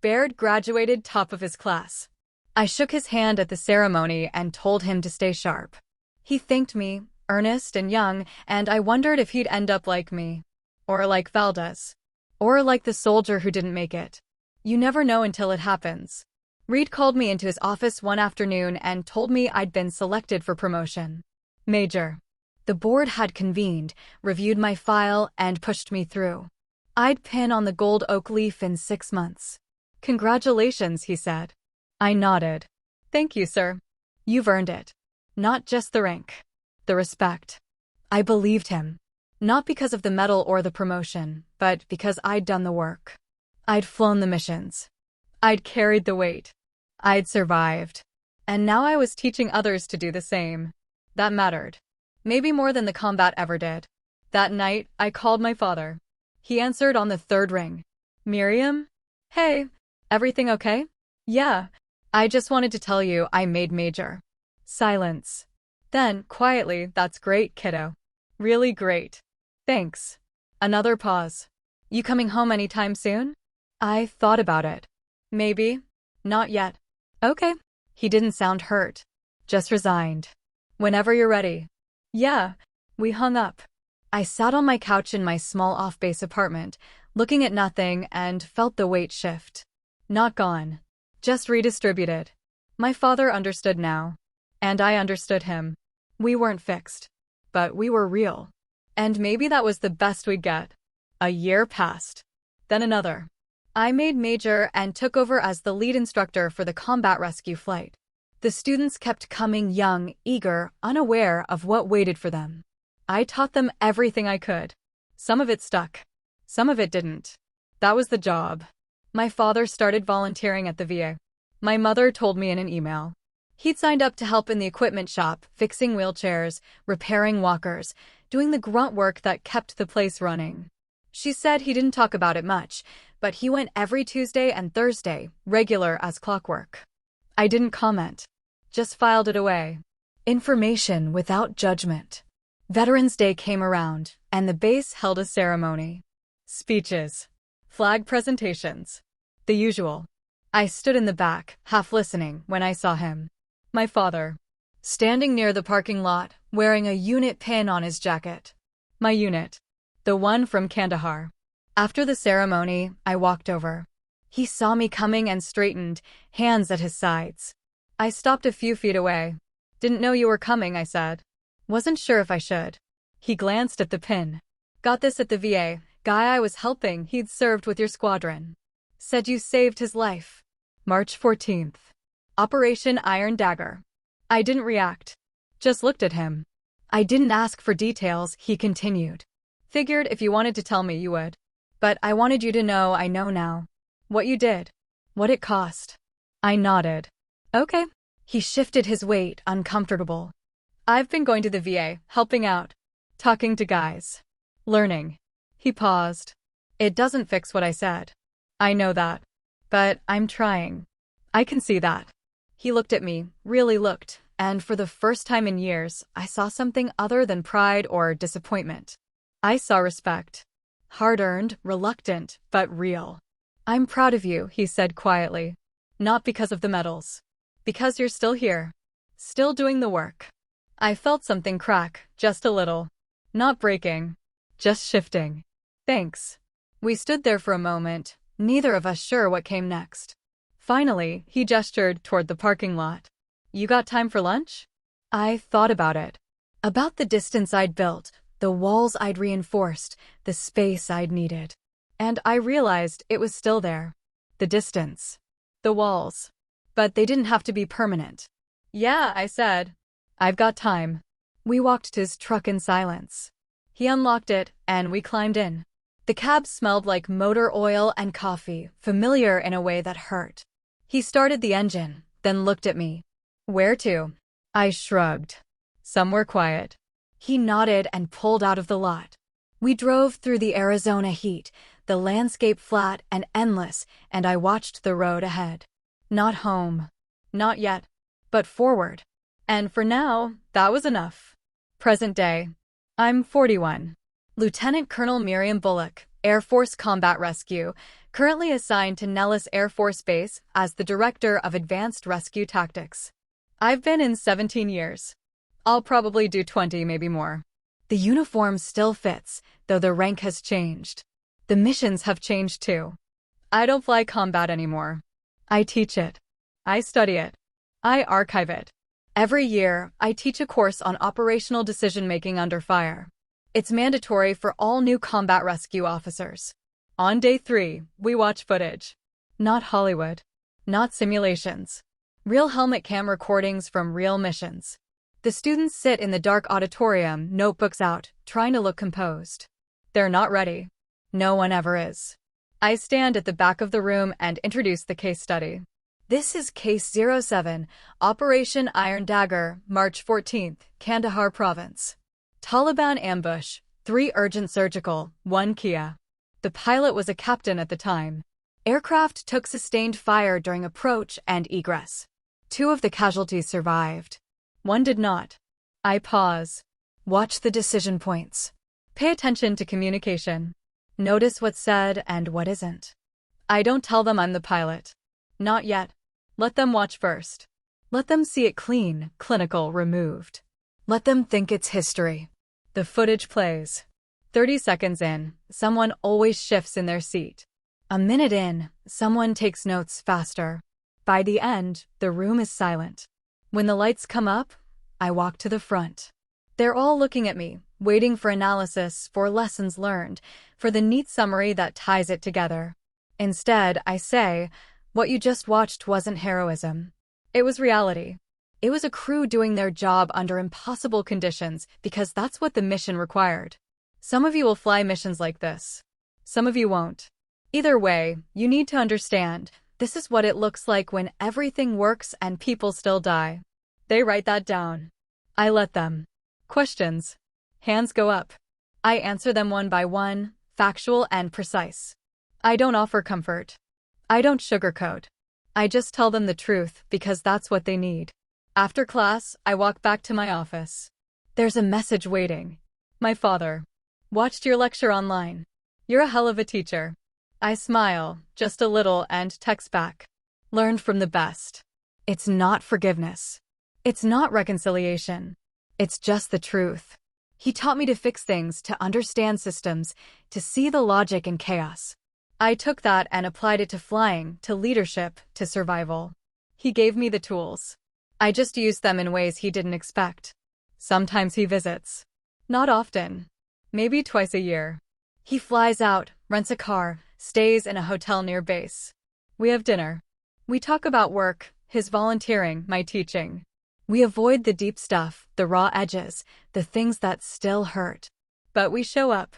Baird graduated top of his class. I shook his hand at the ceremony and told him to stay sharp. He thanked me, earnest and young, and I wondered if he'd end up like me. Or like Valdez. Or like the soldier who didn't make it. You never know until it happens. Reed called me into his office one afternoon and told me I'd been selected for promotion. Major. The board had convened, reviewed my file, and pushed me through. I'd pin on the gold oak leaf in 6 months. Congratulations, he said. I nodded. Thank you, sir. You've earned it. Not just the rank. The respect. I believed him. Not because of the medal or the promotion, but because I'd done the work. I'd flown the missions. I'd carried the weight. I'd survived. And now I was teaching others to do the same. That mattered. Maybe more than the combat ever did. That night, I called my father. He answered on the 3rd ring. Miriam? Hey, everything okay? Yeah. I just wanted to tell you I made major. Silence. Then, quietly, that's great, kiddo. Really great. Thanks. Another pause. You coming home anytime soon? I thought about it. Maybe. Not yet. Okay. He didn't sound hurt. Just resigned. Whenever you're ready. Yeah. We hung up. I sat on my couch in my small off-base apartment, looking at nothing, and felt the weight shift. Not gone. Just redistributed. My father understood now. And I understood him. We weren't fixed. But we were real. And maybe that was the best we'd get. A year passed. Then another. I made major and took over as the lead instructor for the combat rescue flight. The students kept coming young, eager, unaware of what waited for them. I taught them everything I could. Some of it stuck. Some of it didn't. That was the job. My father started volunteering at the VA. My mother told me in an email. He'd signed up to help in the equipment shop, fixing wheelchairs, repairing walkers, doing the grunt work that kept the place running. She said he didn't talk about it much, but he went every Tuesday and Thursday, regular as clockwork. I didn't comment. Just filed it away. Information without judgment. Veterans Day came around, and the base held a ceremony. Speeches. Flag presentations. The usual. I stood in the back, half listening, when I saw him. My father. Standing near the parking lot, wearing a unit pin on his jacket. My unit. The one from Kandahar. After the ceremony, I walked over. He saw me coming and straightened, hands at his sides. I stopped a few feet away. "Didn't know you were coming," I said. Wasn't sure if I should. He glanced at the pin. "Got this at the VA. Guy I was helping, he'd served with your squadron. Said you saved his life." March 14th. Operation Iron Dagger. I didn't react. Just looked at him. "I didn't ask for details," he continued. "Figured if you wanted to tell me, you would. But I wanted you to know I know now. What you did. What it cost." I nodded. "Okay." He shifted his weight, uncomfortable. "I've been going to the VA, helping out. Talking to guys. Learning." He paused. "It doesn't fix what I said. I know that. But I'm trying. I can see that." He looked at me, really looked, and for the first time in years, I saw something other than pride or disappointment. I saw respect. Hard-earned, reluctant, but real. "I'm proud of you," he said quietly. "Not because of the medals. Because you're still here. Still doing the work." I felt something crack, just a little. Not breaking. Just shifting. "Thanks." We stood there for a moment, neither of us sure what came next. Finally, he gestured toward the parking lot. "You got time for lunch?" I thought about it. About the distance I'd built, the walls I'd reinforced, the space I'd needed. And I realized it was still there. The distance. The walls. But they didn't have to be permanent. "Yeah," I said. "I've got time." We walked to his truck in silence. He unlocked it, and we climbed in. The cab smelled like motor oil and coffee, familiar in a way that hurt. He started the engine, then looked at me. "Where to?" I shrugged. "Somewhere quiet." He nodded and pulled out of the lot. We drove through the Arizona heat, the landscape flat and endless, and I watched the road ahead. Not home. Not yet. But forward. And for now, that was enough. Present day. I'm 41. Lieutenant Colonel Miriam Bullock, Air Force Combat Rescue, currently assigned to Nellis Air Force Base as the Director of Advanced Rescue Tactics. I've been in 17 years. I'll probably do 20, maybe more. The uniform still fits, though the rank has changed. The missions have changed too. I don't fly combat anymore. I teach it. I study it. I archive it. Every year, I teach a course on operational decision-making under fire. It's mandatory for all new combat rescue officers. On day 3, we watch footage. Not Hollywood. Not simulations. Real helmet cam recordings from real missions. The students sit in the dark auditorium, notebooks out, trying to look composed. They're not ready. No one ever is. I stand at the back of the room and introduce the case study. This is Case 07, Operation Iron Dagger, March 14th, Kandahar Province. Taliban ambush, 3 urgent surgical, 1 Kia. The pilot was a captain at the time. Aircraft took sustained fire during approach and egress. 2 of the casualties survived. 1 did not. I pause. Watch the decision points. Pay attention to communication. Notice what's said and what isn't. I don't tell them I'm the pilot. Not yet. Let them watch first. Let them see it clean, clinical, removed. Let them think it's history. The footage plays. 30 seconds in, someone always shifts in their seat. A minute in, someone takes notes faster. By the end, the room is silent. When the lights come up, I walk to the front. They're all looking at me, waiting for analysis, for lessons learned, for the neat summary that ties it together. Instead, I say, what you just watched wasn't heroism. It was reality. It was a crew doing their job under impossible conditions because that's what the mission required. Some of you will fly missions like this. Some of you won't. Either way, you need to understand, this is what it looks like when everything works and people still die. They write that down. I let them. Questions. Hands go up. I answer them one by one, factual and precise. I don't offer comfort. I don't sugarcoat. I just tell them the truth because that's what they need. After class, I walk back to my office. There's a message waiting. My father. Watched your lecture online. You're a hell of a teacher. I smile, just a little, and text back. Learned from the best. It's not forgiveness. It's not reconciliation. It's just the truth. He taught me to fix things, to understand systems, to see the logic in chaos. I took that and applied it to flying, to leadership, to survival. He gave me the tools. I just used them in ways he didn't expect. Sometimes he visits. Not often. Maybe twice a year. He flies out, rents a car, stays in a hotel near base. We have dinner. We talk about work, his volunteering, my teaching. We avoid the deep stuff, the raw edges, the things that still hurt. But we show up.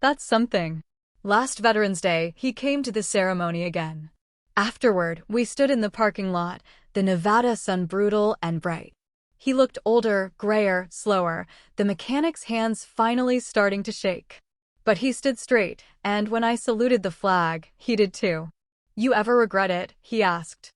That's something. Last Veterans Day, he came to the ceremony again. Afterward, we stood in the parking lot, the Nevada sun brutal and bright. He looked older, grayer, slower, the mechanic's hands finally starting to shake. But he stood straight, and when I saluted the flag, he did too. "You ever regret it?" he asked.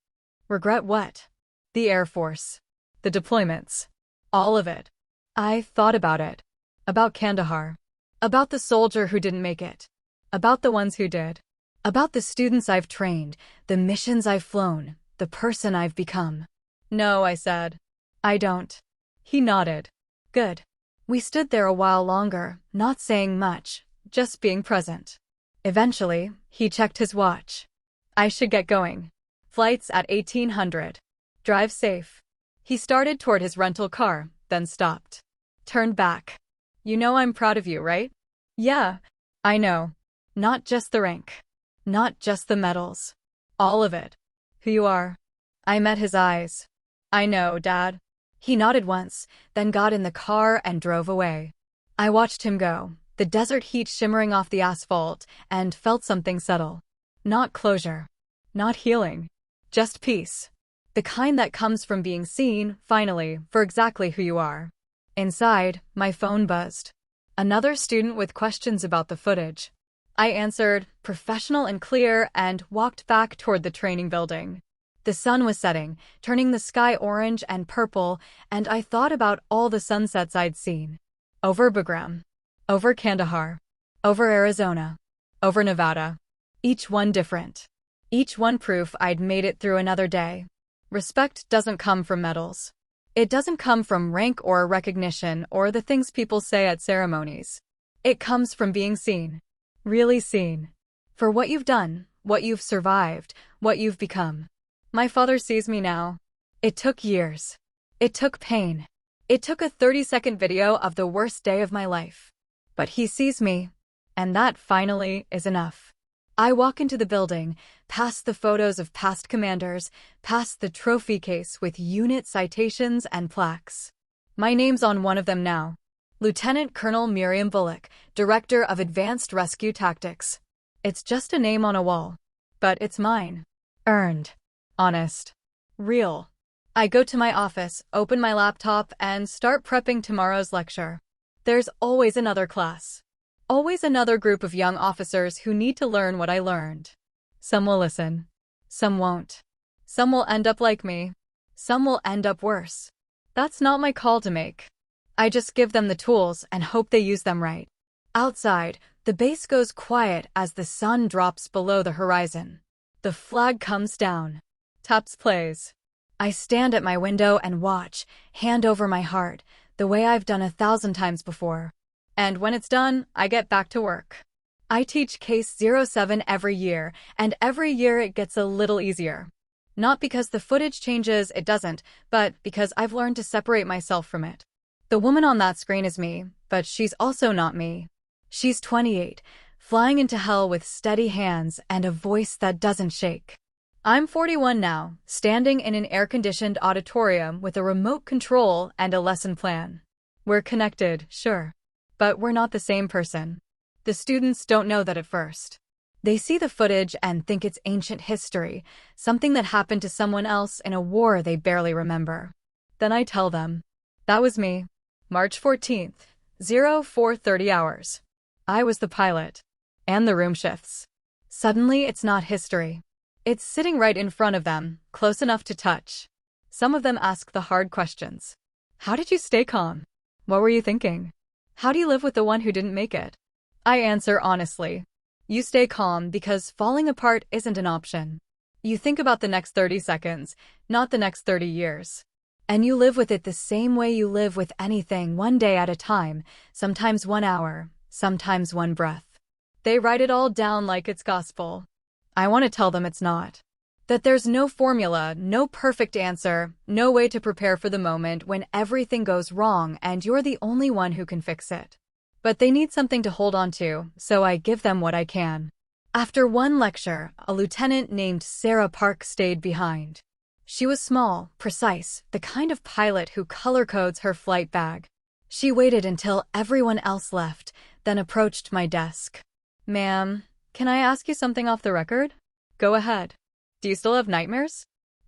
Regret what? The Air Force. The deployments. All of it. I thought about it. About Kandahar. About the soldier who didn't make it. About the ones who did. About the students I've trained, the missions I've flown, the person I've become. No, I said. I don't. He nodded. Good. We stood there a while longer, not saying much, just being present. Eventually, he checked his watch. I should get going. Flight's at 1800. Drive safe. He started toward his rental car, then stopped. Turned back. You know I'm proud of you, right? Yeah, I know. Not just the rank. Not just the medals. All of it. Who you are. I met his eyes. I know, Dad. He nodded once, then got in the car and drove away. I watched him go, the desert heat shimmering off the asphalt, and felt something settle. Not closure. Not healing. Just peace. The kind that comes from being seen, finally, for exactly who you are. Inside, my phone buzzed. Another student with questions about the footage. I answered, professional and clear, and walked back toward the training building. The sun was setting, turning the sky orange and purple, and I thought about all the sunsets I'd seen. Over Bagram. Over Kandahar. Over Arizona. Over Nevada. Each one different. Each one proof I'd made it through another day. Respect doesn't come from medals. It doesn't come from rank or recognition or the things people say at ceremonies. It comes from being seen. Really seen. For what you've done, what you've survived, what you've become. My father sees me now. It took years. It took pain. It took a 30-second video of the worst day of my life. But he sees me, and that finally is enough. I walk into the building, past the photos of past commanders, past the trophy case with unit citations and plaques. My name's on one of them now. Lieutenant Colonel Miriam Bullock, Director of Advanced Rescue Tactics. It's just a name on a wall. But it's mine. Earned. Honest. Real. I go to my office, open my laptop, and start prepping tomorrow's lecture. There's always another class. Always another group of young officers who need to learn what I learned. Some will listen. Some won't. Some will end up like me. Some will end up worse. That's not my call to make. I just give them the tools and hope they use them right. Outside, the base goes quiet as the sun drops below the horizon. The flag comes down. Taps plays. I stand at my window and watch, hand over my heart, the way I've done 1,000 times before. And when it's done, I get back to work. I teach Case 07 every year, and every year it gets a little easier. Not because the footage changes, it doesn't, but because I've learned to separate myself from it. The woman on that screen is me, but she's also not me. She's 28, flying into hell with steady hands and a voice that doesn't shake. I'm 41 now, standing in an air-conditioned auditorium with a remote control and a lesson plan. We're connected, sure. But we're not the same person. The students don't know that at first. They see the footage and think it's ancient history, something that happened to someone else in a war they barely remember. Then I tell them, that was me. March 14th, 0430 hours. I was the pilot. And the room shifts. Suddenly it's not history. It's sitting right in front of them, close enough to touch. Some of them ask the hard questions. How did you stay calm? What were you thinking? How do you live with the one who didn't make it? I answer honestly. You stay calm because falling apart isn't an option. You think about the next 30 seconds, not the next 30 years. And you live with it the same way you live with anything, one day at a time, sometimes 1 hour, sometimes one breath. They write it all down like it's gospel. I want to tell them it's not. That there's no formula, no perfect answer, no way to prepare for the moment when everything goes wrong and you're the only one who can fix it. But they need something to hold on to, so I give them what I can. After one lecture, a lieutenant named Sarah Park stayed behind. She was small, precise, the kind of pilot who color codes her flight bag. She waited until everyone else left, then approached my desk. "Ma'am, can I ask you something off the record?" "Go ahead." "Do you still have nightmares?"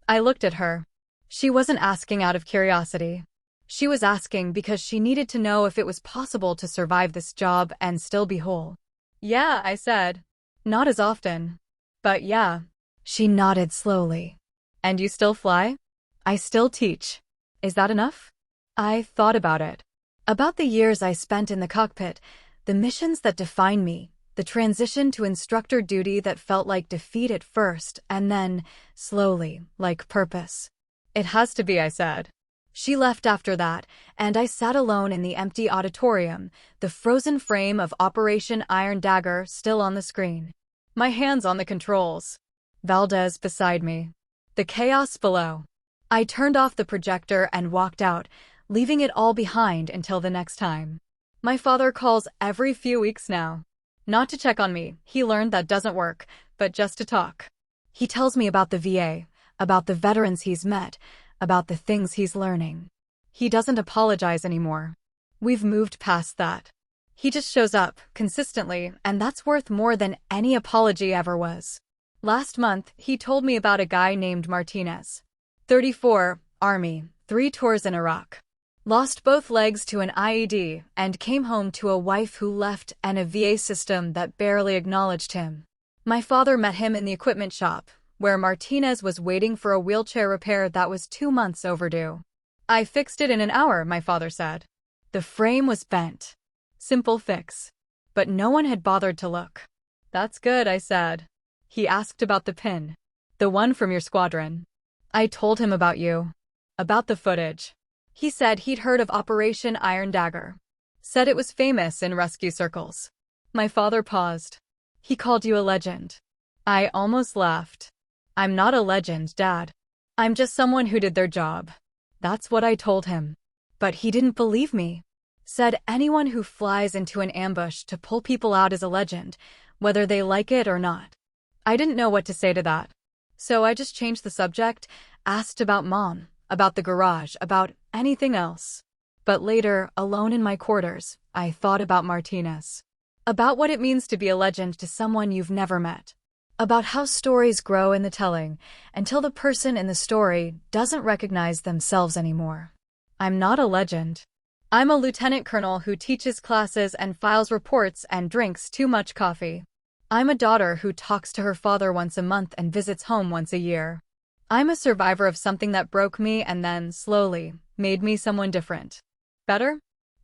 I looked at her. She wasn't asking out of curiosity. She was asking because she needed to know if it was possible to survive this job and still be whole. "Yeah," I said. "Not as often. But yeah." She nodded slowly. "And you still fly?" "I still teach." "Is that enough?" I thought about it. About the years I spent in the cockpit, the missions that define me, the transition to instructor duty that felt like defeat at first, and then, slowly, like purpose. "It has to be," I said. She left after that, and I sat alone in the empty auditorium, the frozen frame of Operation Iron Dagger still on the screen. My hands on the controls. Valdez beside me. The chaos below. I turned off the projector and walked out, leaving it all behind until the next time. My father calls every few weeks now. Not to check on me, he learned that doesn't work, but just to talk. He tells me about the VA, about the veterans he's met, about the things he's learning. He doesn't apologize anymore. We've moved past that. He just shows up, consistently, and that's worth more than any apology ever was. Last month, he told me about a guy named Martinez. 34, Army, 3 tours in Iraq. Lost both legs to an IED and came home to a wife who left and a VA system that barely acknowledged him. My father met him in the equipment shop, where Martinez was waiting for a wheelchair repair that was 2 months overdue. "I fixed it in an hour," my father said. The frame was bent. Simple fix. But no one had bothered to look. "That's good," I said. He asked about the pin. "The one from your squadron." I told him about you. About the footage. He said he'd heard of Operation Iron Dagger. Said it was famous in rescue circles. My father paused. "He called you a legend." I almost laughed. "I'm not a legend, Dad. I'm just someone who did their job." That's what I told him. But he didn't believe me. Said anyone who flies into an ambush to pull people out is a legend, whether they like it or not. I didn't know what to say to that. So I just changed the subject, asked about Mom, about the garage, about anything else. But later, alone in my quarters, I thought about Martinez. About what it means to be a legend to someone you've never met. About how stories grow in the telling, until the person in the story doesn't recognize themselves anymore. I'm not a legend. I'm a lieutenant colonel who teaches classes and files reports and drinks too much coffee. I'm a daughter who talks to her father once a month and visits home once a year. I'm a survivor of something that broke me and then, slowly, made me someone different. Better?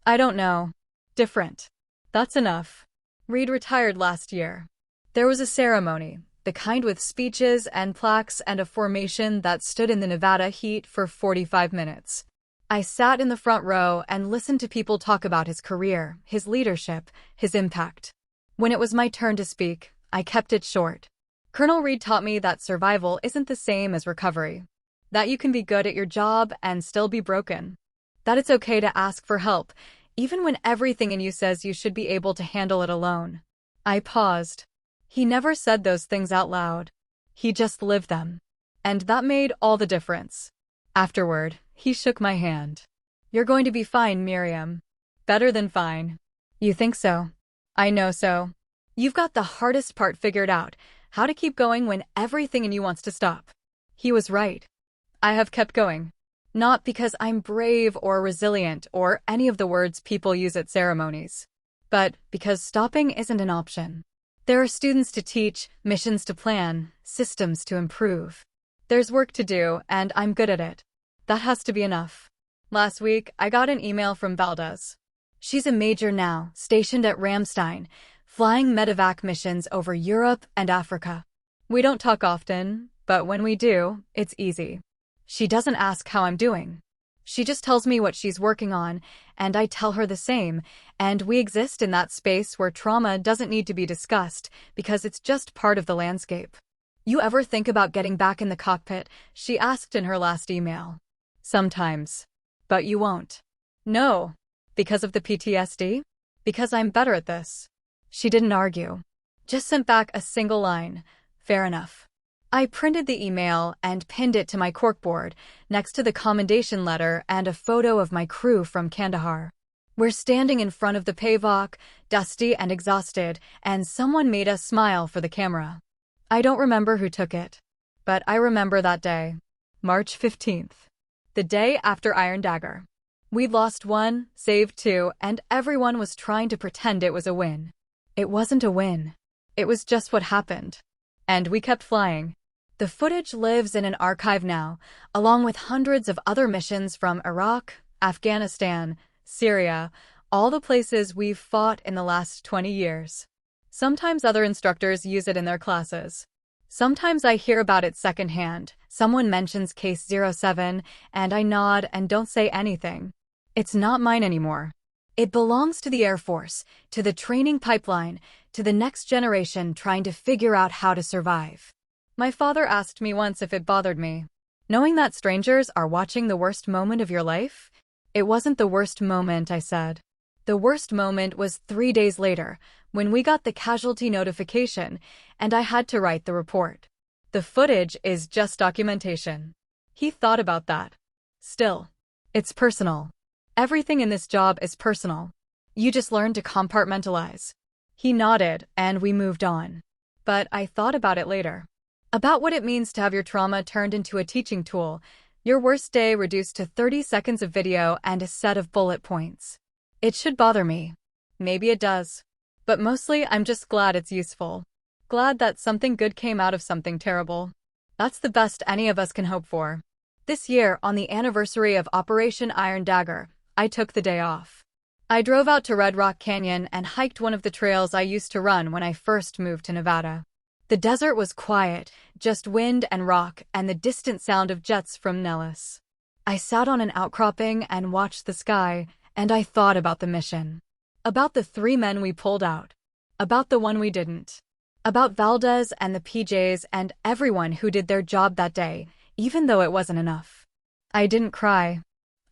I don't know. Different. That's enough. Reed retired last year. There was a ceremony, the kind with speeches and plaques and a formation that stood in the Nevada heat for 45 minutes. I sat in the front row and listened to people talk about his career, his leadership, his impact. When it was my turn to speak, I kept it short. Colonel Reed taught me that survival isn't the same as recovery. That you can be good at your job and still be broken. That it's okay to ask for help, even when everything in you says you should be able to handle it alone. I paused. He never said those things out loud. He just lived them. And that made all the difference. Afterward, he shook my hand. "You're going to be fine, Miriam. Better than fine." "You think so?" "I know so. You've got the hardest part figured out, how to keep going when everything in you wants to stop." He was right. I have kept going. Not because I'm brave or resilient or any of the words people use at ceremonies, but because stopping isn't an option. There are students to teach, missions to plan, systems to improve. There's work to do, and I'm good at it. That has to be enough. Last week, I got an email from Valdez. She's a major now, stationed at Ramstein, flying medevac missions over Europe and Africa. We don't talk often, but when we do, it's easy. She doesn't ask how I'm doing. She just tells me what she's working on, and I tell her the same, and we exist in that space where trauma doesn't need to be discussed because it's just part of the landscape. You ever think about getting back in the cockpit? She asked in her last email. Sometimes. But you won't. No. Because of the PTSD? Because I'm better at this. She didn't argue. Just sent back a single line. Fair enough. I printed the email and pinned it to my corkboard, next to the commendation letter and a photo of my crew from Kandahar. We're standing in front of the pavok, dusty and exhausted, and someone made us smile for the camera. I don't remember who took it, but I remember that day. March 15th. The day after Iron Dagger. We'd lost 1, saved 2, and everyone was trying to pretend it was a win. It wasn't a win. It was just what happened. And we kept flying. The footage lives in an archive now, along with hundreds of other missions from Iraq, Afghanistan, Syria, all the places we've fought in the last 20 years. Sometimes other instructors use it in their classes. Sometimes I hear about it secondhand. Someone mentions Case 07, and I nod and don't say anything. It's not mine anymore. It belongs to the Air Force, to the training pipeline, to the next generation trying to figure out how to survive. My father asked me once if it bothered me. Knowing that strangers are watching the worst moment of your life? It wasn't the worst moment, I said. The worst moment was 3 days later, when we got the casualty notification, and I had to write the report. The footage is just documentation. He thought about that. Still, it's personal. Everything in this job is personal. You just learn to compartmentalize. He nodded, and we moved on. But I thought about it later. About what it means to have your trauma turned into a teaching tool, your worst day reduced to 30 seconds of video and a set of bullet points. It should bother me. Maybe it does. But mostly I'm just glad it's useful. Glad that something good came out of something terrible. That's the best any of us can hope for. This year, on the anniversary of Operation Iron Dagger, I took the day off. I drove out to Red Rock Canyon and hiked one of the trails I used to run when I first moved to Nevada. The desert was quiet, just wind and rock and the distant sound of jets from Nellis. I sat on an outcropping and watched the sky, and I thought about the mission. About the 3 men we pulled out. About the one we didn't. About Valdez and the PJs and everyone who did their job that day, even though it wasn't enough. I didn't cry.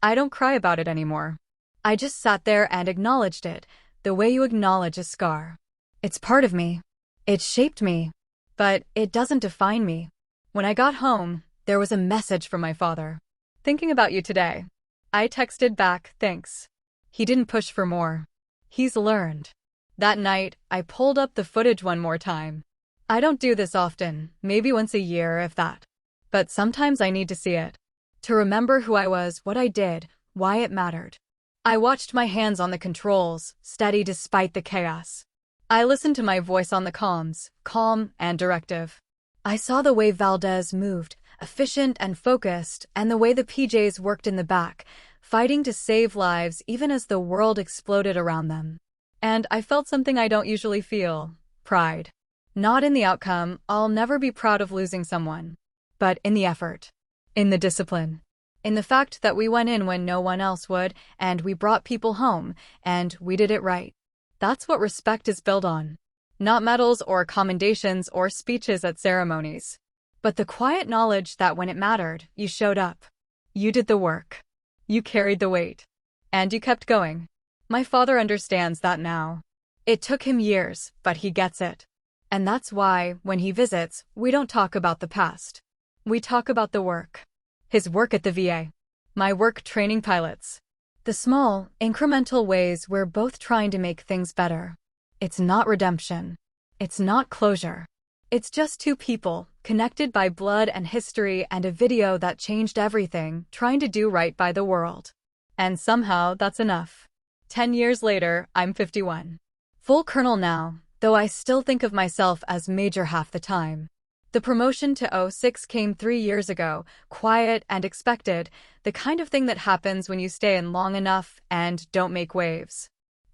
I don't cry about it anymore. I just sat there and acknowledged it, the way you acknowledge a scar. It's part of me. It shaped me. But it doesn't define me. When I got home, there was a message from my father. Thinking about you today. I texted back, thanks. He didn't push for more. He's learned. That night, I pulled up the footage one more time. I don't do this often, maybe once a year if that. But sometimes I need to see it. To remember who I was, what I did, why it mattered. I watched my hands on the controls, steady despite the chaos. I listened to my voice on the comms, calm and directive. I saw the way Valdez moved, efficient and focused, and the way the PJs worked in the back, fighting to save lives even as the world exploded around them. And I felt something I don't usually feel, pride. Not in the outcome, I'll never be proud of losing someone. But in the effort. In the discipline. In the fact that we went in when no one else would, and we brought people home, and we did it right. That's what respect is built on. Not medals or commendations or speeches at ceremonies. But the quiet knowledge that when it mattered, you showed up. You did the work. You carried the weight. And you kept going. My father understands that now. It took him years, but he gets it. And that's why, when he visits, we don't talk about the past. We talk about the work. His work at the VA. My work training pilots. The small, incremental ways we're both trying to make things better. It's not redemption. It's not closure. It's just 2 people, connected by blood and history and a video that changed everything, trying to do right by the world. And somehow that's enough. 10 years later, I'm 51. Full colonel now, though I still think of myself as major half the time. The promotion to 06 came 3 years ago, quiet and expected, the kind of thing that happens when you stay in long enough and don't make waves.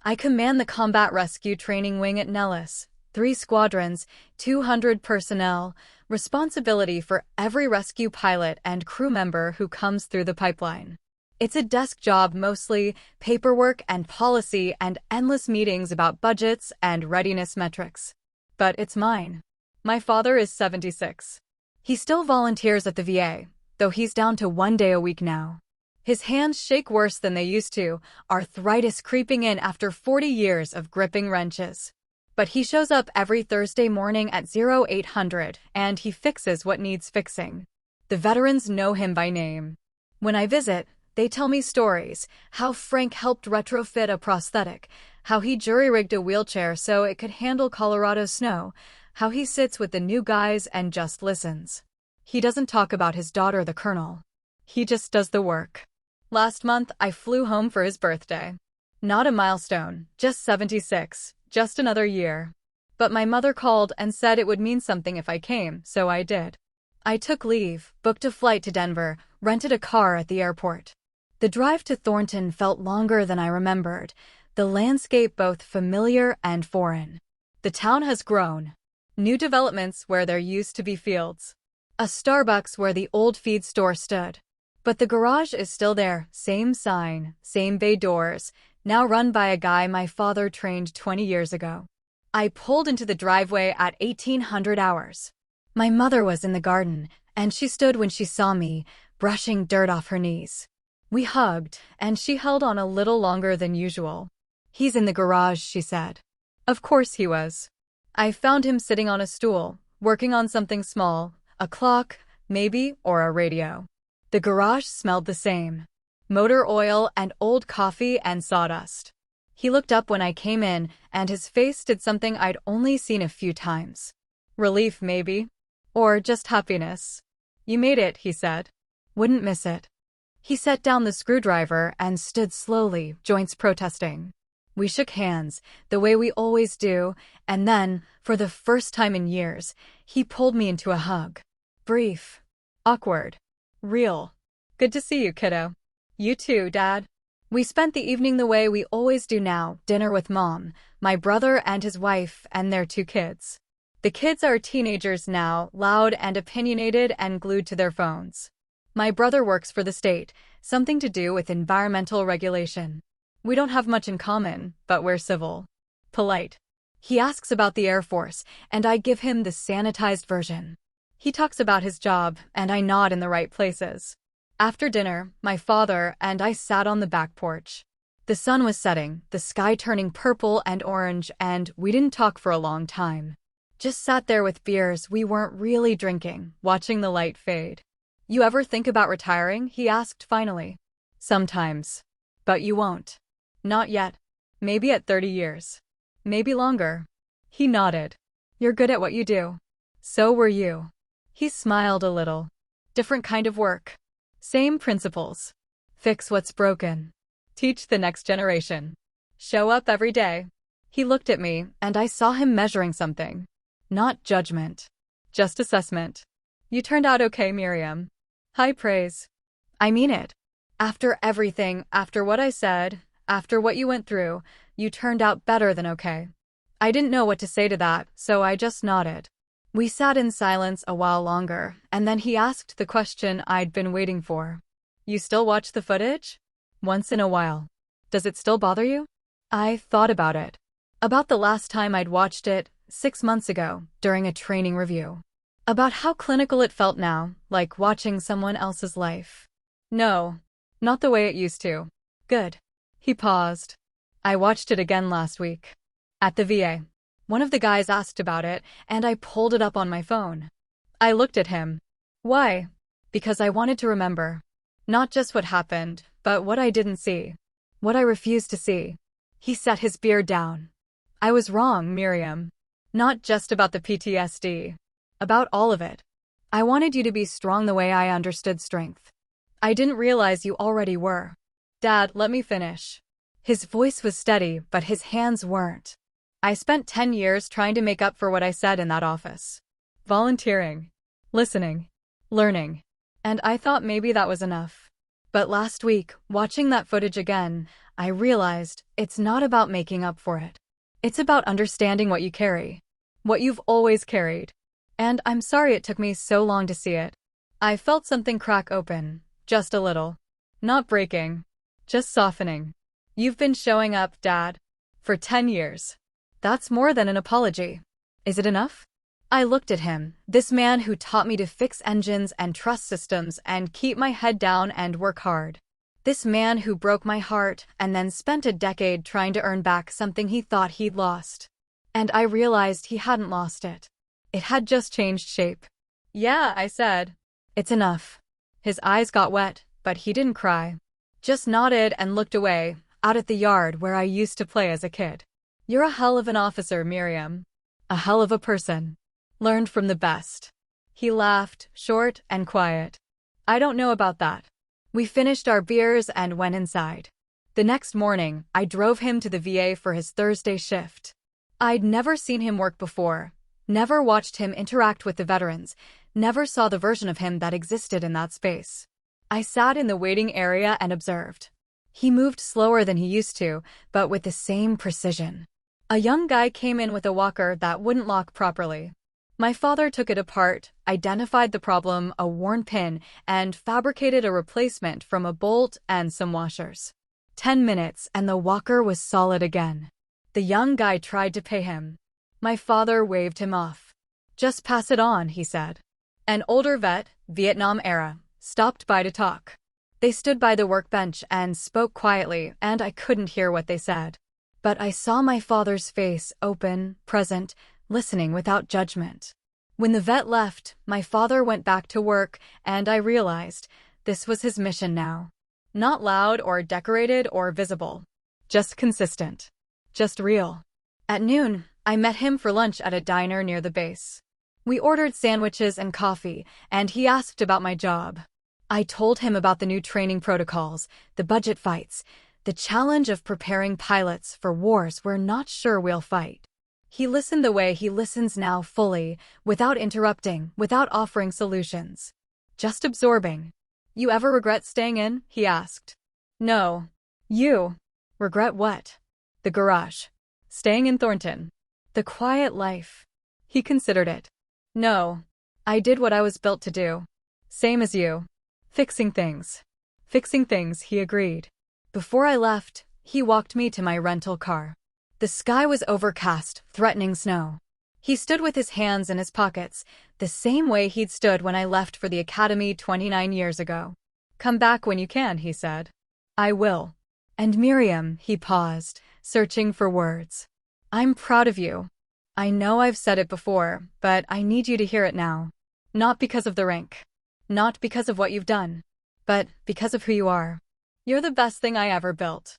I command the Combat Rescue Training Wing at Nellis, 3 squadrons, 200 personnel, responsibility for every rescue pilot and crew member who comes through the pipeline. It's a desk job mostly, paperwork and policy and endless meetings about budgets and readiness metrics. But it's mine. My father is 76. He still volunteers at the VA, though he's down to 1 day a week now. His hands shake worse than they used to, arthritis creeping in after 40 years of gripping wrenches. But he shows up every Thursday morning at 0800 and he fixes what needs fixing. The veterans know him by name. When I visit, they tell me stories, how Frank helped retrofit a prosthetic, how he jury-rigged a wheelchair so it could handle Colorado snow, how he sits with the new guys and just listens. He doesn't talk about his daughter, the colonel. He just does the work. Last month, I flew home for his birthday. Not a milestone, just 76, just another year. But my mother called and said it would mean something if I came, so I did. I took leave, booked a flight to Denver, rented a car at the airport. The drive to Thornton felt longer than I remembered, the landscape both familiar and foreign. The town has grown. New developments where there used to be fields. A Starbucks where the old feed store stood. But the garage is still there, same sign, same bay doors, now run by a guy my father trained 20 years ago. I pulled into the driveway at 1800 hours. My mother was in the garden, and she stood when she saw me, brushing dirt off her knees. We hugged, and she held on a little longer than usual. "He's in the garage," she said. Of course he was. I found him sitting on a stool, working on something small, a clock, maybe, or a radio. The garage smelled the same. Motor oil and old coffee and sawdust. He looked up when I came in, and his face did something I'd only seen a few times. Relief, maybe? Or just happiness. "You made it," he said. "Wouldn't miss it." He set down the screwdriver and stood slowly, joints protesting. We shook hands, the way we always do, and then, for the first time in years, he pulled me into a hug. Brief. Awkward. Real. "Good to see you, kiddo." "You too, Dad." We spent the evening the way we always do now, dinner with Mom, my brother and his wife, and their 2 kids. The kids are teenagers now, loud and opinionated and glued to their phones. My brother works for the state, something to do with environmental regulation. We don't have much in common, but we're civil. Polite. He asks about the Air Force, and I give him the sanitized version. He talks about his job, and I nod in the right places. After dinner, my father and I sat on the back porch. The sun was setting, the sky turning purple and orange, and we didn't talk for a long time. Just sat there with beers we weren't really drinking, watching the light fade. "You ever think about retiring?" he asked finally. "Sometimes. But you won't." "Not yet. Maybe at 30 years. Maybe longer." He nodded. "You're good at what you do. So were you." He smiled a little. "Different kind of work. Same principles. Fix what's broken. Teach the next generation. Show up every day." He looked at me, and I saw him measuring something. Not judgment. Just assessment. "You turned out okay, Miriam." High praise. "I mean it. After everything, after what I said, after what you went through, you turned out better than okay." I didn't know what to say to that, so I just nodded. We sat in silence a while longer, and then he asked the question I'd been waiting for. "You still watch the footage?" "Once in a while." "Does it still bother you?" I thought about it. About the last time I'd watched it, 6 months ago, during a training review. About how clinical it felt now, like watching someone else's life. "No, not the way it used to." "Good." He paused. "I watched it again last week. At the VA. One of the guys asked about it, and I pulled it up on my phone." I looked at him. "Why?" "Because I wanted to remember. Not just what happened, but what I didn't see. What I refused to see." He set his beard down. "I was wrong, Miriam. Not just about the PTSD. About all of it. I wanted you to be strong the way I understood strength. I didn't realize you already were." "Dad, let me finish." His voice was steady, but his hands weren't. "I spent 10 years trying to make up for what I said in that office. Volunteering. Listening. Learning. And I thought maybe that was enough. But last week, watching that footage again, I realized it's not about making up for it. It's about understanding what you carry. What you've always carried. And I'm sorry it took me so long to see it." I felt something crack open, just a little. Not breaking. Just softening. You've been showing up, Dad. For 10 years. That's more than an apology. Is it enough? I looked at him, this man who taught me to fix engines and trust systems and keep my head down and work hard. This man who broke my heart and then spent a decade trying to earn back something he thought he'd lost. And I realized he hadn't lost it. It had just changed shape. Yeah, I said. It's enough. His eyes got wet, but he didn't cry. Just nodded and looked away, out at the yard where I used to play as a kid. You're a hell of an officer, Miriam. A hell of a person. Learned from the best. He laughed, short and quiet. I don't know about that. We finished our beers and went inside. The next morning, I drove him to the VA for his Thursday shift. I'd never seen him work before, never watched him interact with the veterans, never saw the version of him that existed in that space. I sat in the waiting area and observed. He moved slower than he used to, but with the same precision. A young guy came in with a walker that wouldn't lock properly. My father took it apart, identified the problem, a worn pin, and fabricated a replacement from a bolt and some washers. 10 minutes and the walker was solid again. The young guy tried to pay him. My father waved him off. Just pass it on, he said. An older vet, Vietnam era, stopped by to talk. They stood by the workbench and spoke quietly, and I couldn't hear what they said. But I saw my father's face, open, present, listening without judgment. When the vet left, my father went back to work, and I realized this was his mission now. Not loud or decorated or visible. Just consistent. Just real. At noon, I met him for lunch at a diner near the base. We ordered sandwiches and coffee, and he asked about my job. I told him about the new training protocols, the budget fights, the challenge of preparing pilots for wars we're not sure we'll fight. He listened the way he listens now, fully, without interrupting, without offering solutions. Just absorbing. You ever regret staying in? He asked. No. You? Regret what? The garage. Staying in Thornton. The quiet life. He considered it. No. I did what I was built to do. Same as you. Fixing things. Fixing things, he agreed. Before I left, he walked me to my rental car. The sky was overcast, threatening snow. He stood with his hands in his pockets, the same way he'd stood when I left for the academy 29 years ago. Come back when you can, he said. I will. And Miriam, he paused, searching for words. I'm proud of you. I know I've said it before, but I need you to hear it now. Not because of the rank. Not because of what you've done. But because of who you are. You're the best thing I ever built.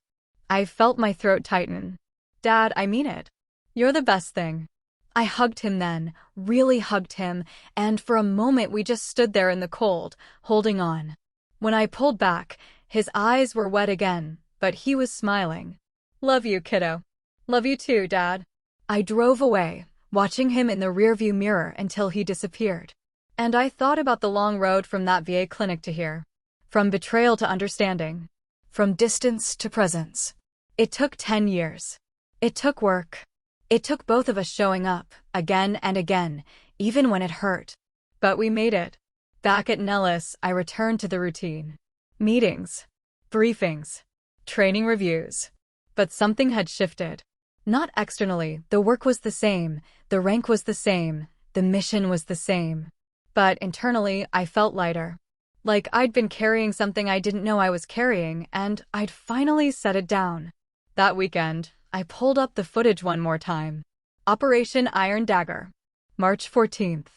I felt my throat tighten. Dad, I mean it. You're the best thing. I hugged him then, really hugged him, and for a moment we just stood there in the cold, holding on. When I pulled back, his eyes were wet again, but he was smiling. Love you, kiddo. Love you too, Dad. I drove away, watching him in the rearview mirror until he disappeared. And I thought about the long road from that VA clinic to here. From betrayal to understanding. From distance to presence. It took 10 years. It took work. It took both of us showing up, again and again, even when it hurt. But we made it. Back at Nellis, I returned to the routine. Meetings. Briefings. Training reviews. But something had shifted. Not externally, the work was the same, the rank was the same, the mission was the same. But internally, I felt lighter. Like I'd been carrying something I didn't know I was carrying, and I'd finally set it down. That weekend, I pulled up the footage one more time. Operation Iron Dagger. March 14th.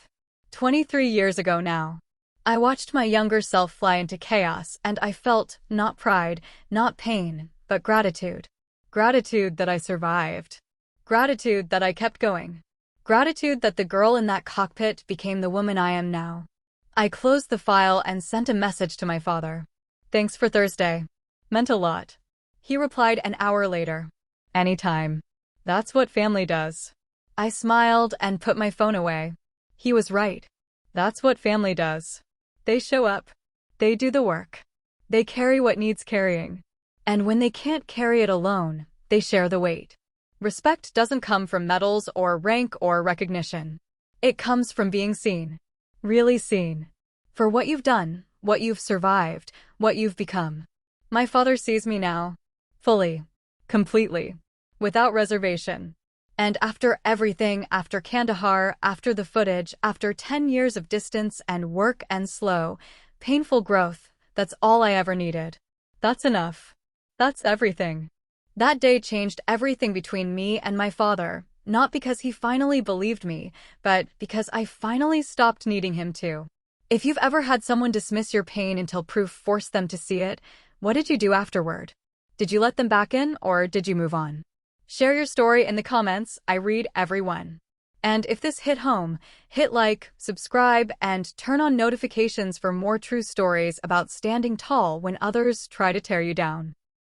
23 years ago now. I watched my younger self fly into chaos, and I felt, not pride, not pain, but gratitude. Gratitude that I survived. Gratitude that I kept going. Gratitude that the girl in that cockpit became the woman I am now. I closed the file and sent a message to my father. Thanks for Thursday. Meant a lot. He replied an hour later. Anytime. That's what family does. I smiled and put my phone away. He was right. That's what family does. They show up. They do the work. They carry what needs carrying. And when they can't carry it alone, they share the weight. Respect doesn't come from medals or rank or recognition. It comes from being seen. Really seen. For what you've done, what you've survived, what you've become. My father sees me now. Fully. Completely. Without reservation. And after everything, after Kandahar, after the footage, after 10 years of distance and work and slow, painful growth, that's all I ever needed. That's enough. That's everything. That day changed everything between me and my father, not because he finally believed me, but because I finally stopped needing him to. If you've ever had someone dismiss your pain until proof forced them to see it, what did you do afterward? Did you let them back in, or did you move on? Share your story in the comments. I read every one. And if this hit home, hit like, subscribe, and turn on notifications for more true stories about standing tall when others try to tear you down.